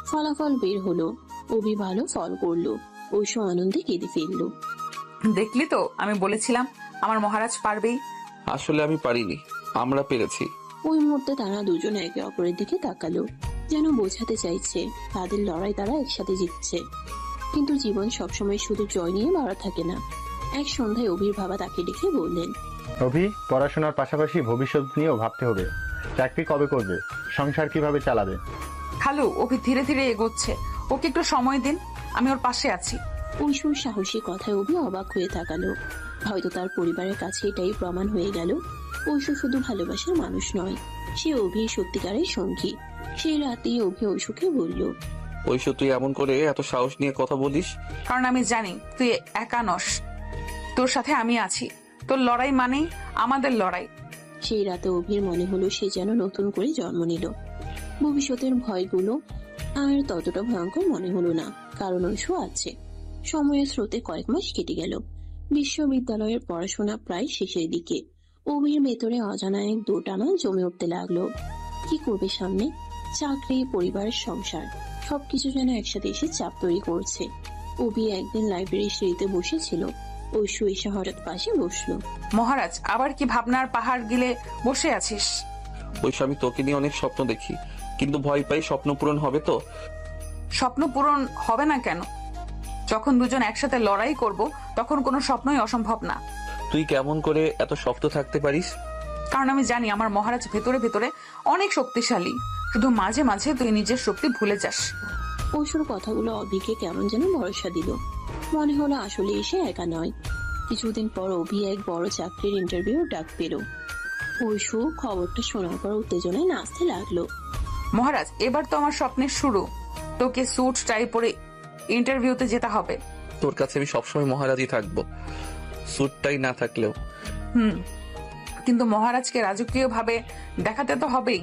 ফলাফল বের হলো। অভি ভালো ফল করলো, ঐশ্বর আনন্দে কেঁদে ফেললো। দেখলি তো, আমি বলেছিলাম আমার মহারাজ পারবেই। আসলে আমি পারিনি, আমরা পেরেছি। ওই মুহূর্তে তারা দুজন একে অপরের দিকে তাকালো, যেন বোঝাতে চাইছে তাদের লড়াই তারা একসাথে জিতছে। কিন্তু জীবন সবসময় শুধু জয় নিয়ে লড়া থাকে না। এক সন্ধ্যায় অভির বাবা তাকে ডেকে বললেন, অভি, পড়াশোনার পাশাপাশি ভবিষ্যৎ নিয়েও ভাবতে হবে। চাকরি কবে করবে? সংসার কিভাবে চালাবে? খালু, অভি ধীরে ধীরে এগোচ্ছে, ওকে একটু সময় দিন, আমি ওর পাশে আছি। ঐশ্বর সাহসী কথায় অভি অবাক হয়ে তাকালো। হয়তো তার পরিবারের কাছে এটাই প্রমাণ হয়ে গেল, ঐশ্বর শুধু ভালোবাসার মানুষ নয়, সে অভির সত্যিকারের সঙ্গী। সেই রাতেই অভি ঐশ্বরকে বলল, ঐশ্বর, তুই এমন করে এত সাহস নিয়ে কথা বলিস? কারণ আমি জানি তুই একা নস, তোর সাথে আমি আছি। তোর লড়াই মানেই আমাদের লড়াই। সেই রাতে অভির মনে হলো সে যেন নতুন করে জন্ম নিল। ভবিষ্যতের ভয়গুলো আর ততটা ভয়ঙ্কর মনে হলো না, কারণ ঐশ্বর আছে। সময়ের স্রোতে কয়েক মাস কেটে গেল। বিশ্ববিদ্যালয়ের পড়াশোনা প্রায় শেষের দিকে। অভির ভেতরে অজানা এক দোটানা জমে উঠতে লাগলো। কি করবে সামনে? চাকরি, পরিবারের সংসার, সবকিছু যেন একসাথে এসে চাপ তৈরি করছে। অভি একদিন লাইব্রেরির সিঁড়িতে বসেছিল। ঐশু এসে হঠাৎ পাশে বসলো। মহারাজ, আবার কি ভাবনার পাহাড় গিলে বসে আছিস? ঐশু, আমি তোকে নিয়ে অনেক স্বপ্ন দেখি, কিন্তু ভয় পাই স্বপ্ন পূরণ হবে তো। স্বপ্ন পূরণ হবে না কেন? যখন দুজন একসাথে লড়াই করব তখন কোনো স্বপ্নই অসম্ভব না। তুই কেমন করে এত শক্ত থাকতে পারিস? কারণ আমি জানি আমার মহারাজ ভেতরে ভেতরে অনেক শক্তিশালী, শুধু মাঝে মাঝে তুই নিজের শক্তি ভুলে যাস। ঐশুর কথাগুলো অভিকে কেমন যেন ভরসা দিল। মনে হলো আসলে এসে একা নয়। কিছুদিন পর অভি এক বড় চাকরির ইন্টারভিউ ডাক পেল। ঐশু খবরটা শোনার পর উত্তেজনায় নাচতে লাগলো। মহারাজ, এবার তো আমার স্বপ্নের শুরু। তোকে স্যুট টাই পরে ইন্টারভিউতে যেতে হবে। তোর কাছে আমি সবসময় মহারাজই থাকবো, স্যুটটাই না থাকলেও। কিন্তু মহারাজকে রাজকীয় ভাবে দেখাতে তো হবেই।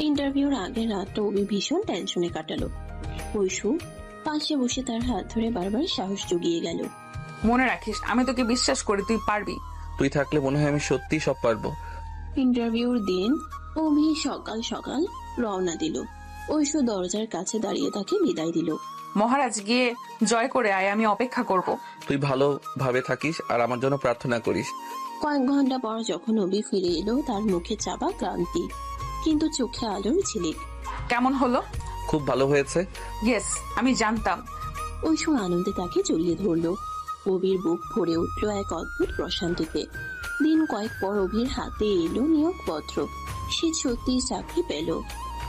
ইন্টারভিউর আগের রাতটা অভি ভীষণ টেনশনে কাটালো। ঐশু পাশে বসে তার হাত ধরে বারবার সাহস জুগিয়ে গেল। মনে রাখিস, আমি তোকে বিশ্বাস করি, তুই পারবি। তুই থাকলে মনে হয় আমি সত্যি সব পারবো। ইন্টারভিউর দিন অভি সকাল সকাল রওনা দিল। ঐশু দরজার কাছে দাঁড়িয়ে তাকে বিদায় দিল। মহারাজ, গিয়ে জয় করে আয়, আমি অপেক্ষা করব। তুই ভালোভাবে থাকিস আর আমার জন্য প্রার্থনা করিস। কয়েক ঘন্টা পর যখন অভি ফিরে এলো, তার মুখে চাপা ক্লান্তি, কিন্তু চোখে আলোর ঝিলিক। কেমন হলো? খুব ভালো হয়েছে। ইয়েস, আমি জানতাম। ঐশু আনন্দে তাকে জড়িয়ে ধরলো। অভির বুক ভরে উঠলো এক অদ্ভুত প্রশান্তিতে। দিন কয়েক পর অভির হাতে এলো নিয়োগপত্র। সে সত্যি চাকরি পেল।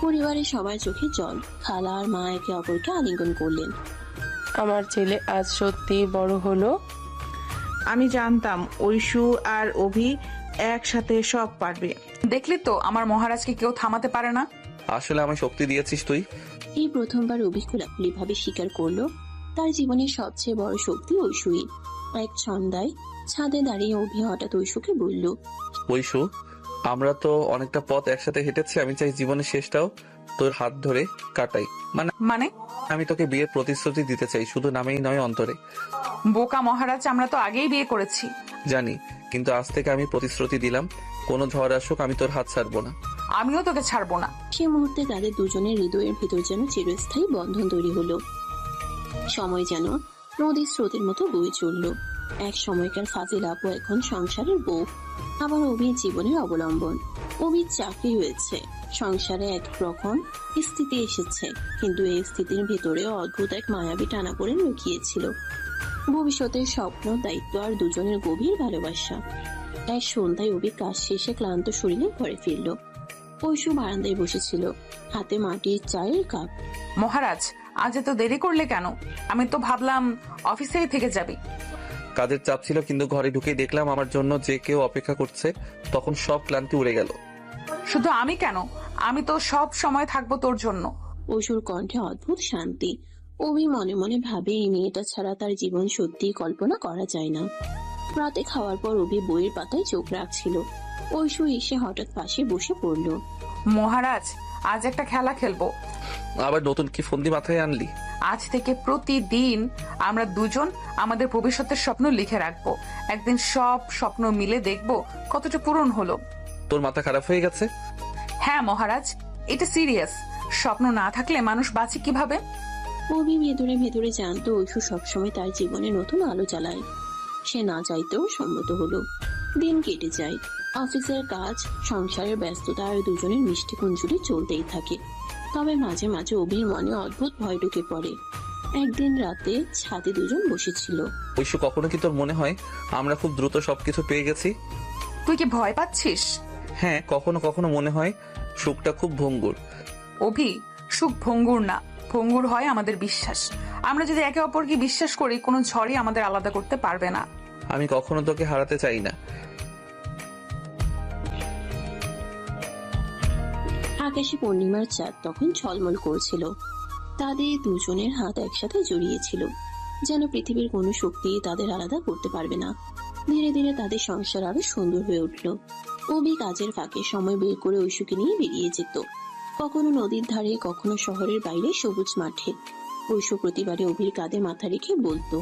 পরিবারের সবার চোখে জল। খালা আর মা একে অপরকে আলিঙ্গন করলেন। আমার ছেলে আজ সত্যি বড় হলো। আমি জানতাম ঐশু আর অভি একসাথে সব পারবে। দেখলি তো, আমার মহারাজকে কেউ থামাতে পারে না। আসলে আমায় শক্তি দিয়েছিস তুই। এই প্রথমবার অভি খোলাখুলি ভাবে স্বীকার করলো তার জীবনের সবচেয়ে বড় শক্তি ঐশুই। এক সন্ধ্যায় ছাদে দাঁড়িয়ে অভি হঠাৎ ঐশুকে বলল, ঐশু, আমরা তো অনেকটা পথ একসাথে হেঁটেছি, আমি চাই জীবনের শেষটাও তোর হাত ধরে কাটাই। মানে আমি তোকে বিয়ের প্রতিশ্রুতি দিতে চাই, শুধু নামেই নয়, অন্তরে। বোকা মহারাজ, আমরা তো আগেই বিয়ে করেছি। জানি, কিন্তু আজ থেকে আমি প্রতিশ্রুতি দিলাম, কোনো ঝড় আসুক আমি তোর হাত ছাড়বো না। আমিও তোকে ছাড়বো না। সে মুহূর্তে তাদের দুজনের হৃদয়ের ভিতর যেন চিরস্থায়ী বন্ধন তৈরি হলো। সময় যেন নদীর স্রোতের মতো বয়ে চলল। এক সময়কার ফাজিল আপু এখন সংসারের বউ, আবার অভির জীবনের অবলম্বন। অভির চাকরি হয়েছে, সংসারে এক রকম স্থিতি এসেছে, কিন্তু এই স্থিতির ভেতরে অদ্ভুত এক মায়াবী টানাপোড়েন লুকিয়েছিল। ভবিষ্যতের স্বপ্ন, দায়িত্ব আর দুজনের গভীর ভালোবাসা। এক সন্ধ্যায় অভি কাজ শেষে ক্লান্ত শরীরে ঘরে ফিরল। ঐশু বারান্দায় বসেছিল, হাতে মাটির চায়ের কাপ। মহারাজ, আজ এত দেরি করলে কেন? আমি তো ভাবলাম অফিসেই থেকে যাবি। কাজের চাপ ছিল, কিন্তু ঘরে ঢুকেই দেখলাম আমার জন্য যে কেউ অপেক্ষা করছে, তখন সব ক্লান্তি উড়ে গেল। শুধু আমি কেন, আমি তো সব সময় থাকবো তোর জন্য। ঐশুর কণ্ঠে অদ্ভুত শান্তি। অভি মনে মনে ভাবে এই মেয়েটা ছাড়া তার জীবন সত্যি কল্পনা করা যায় না। রাতে খাওয়ার পর অভি বইয়ের পাতায় চোখ রাখছিল। ঐশু এসে হঠাৎ পাশে বসে পড়ল। মহারাজ, আজ একটা খেলা খেলবো। আবার নতুন কি ফন্দি মাথায় আনলি? আজ থেকে প্রতিদিন আমরা দুজন আমাদের ভবিষ্যতের স্বপ্ন লিখে রাখবো। একদিন সব স্বপ্ন মিলে দেখবো কতটা পূরণ হলো। তোর মাথা খারাপ হয়ে গেছে? হ্যাঁ মহারাজ, এটা সিরিয়াস। স্বপ্ন না থাকলে মানুষ বাঁচে কিভাবে? অভি ভেতরে ভেতরে জানতো ঐশু সবসময় তার জীবনে নতুন আলো জ্বালায়। সে না চাইতেও সম্মত হলো। দিন কেটে যায়, অফিসের কাজ, সংসারের ব্যস্ততা আর দুজনের মিষ্টি কুঞ্জুরি চলতেই থাকে। তবে মাঝে মাঝে অভির মনে অদ্ভুত ভয় ঢুকে পড়ে। একদিন রাতে ছাদে দুজন বসেছিল। ঐশু, কখনো কি তোর মনে হয় আমরা খুব দ্রুত সবকিছু পেয়ে গেছি? তুই কি ভয় পাচ্ছিস? হ্যাঁ, কখনো কখনো মনে হয় সুখটা খুব ভঙ্গুর। অভি, সুখ ভঙ্গুর না, ভঙ্গুর হয় আমাদের বিশ্বাস। আমরা যদি একে অপরকে বিশ্বাস করি, কোনো ঝড়ই আমাদের আলাদা করতে পারবে না। আমি কখনো তোকে হারাতে চাই না। আকাশে পূর্ণিমার চাঁদ তখন ঝলমল করছিল। তাদের দুজনের হাত একসাথে জড়িয়েছিল, যেন পৃথিবীর কোনো শক্তি তাদের আলাদা করতে পারবে না। ধীরে ধীরে তাদের সংসার আরো সুন্দর হয়ে উঠল। অভি কাজের ফাঁকে সময় বের করে ঐশুকে নিয়ে বেরিয়ে যেত, কখনো নদীর ধারে, কখনো শহরের বাইরে সবুজ মাঠে। ঐশু প্রতিবারে অভির কাঁধে মাথা রেখে বলতো,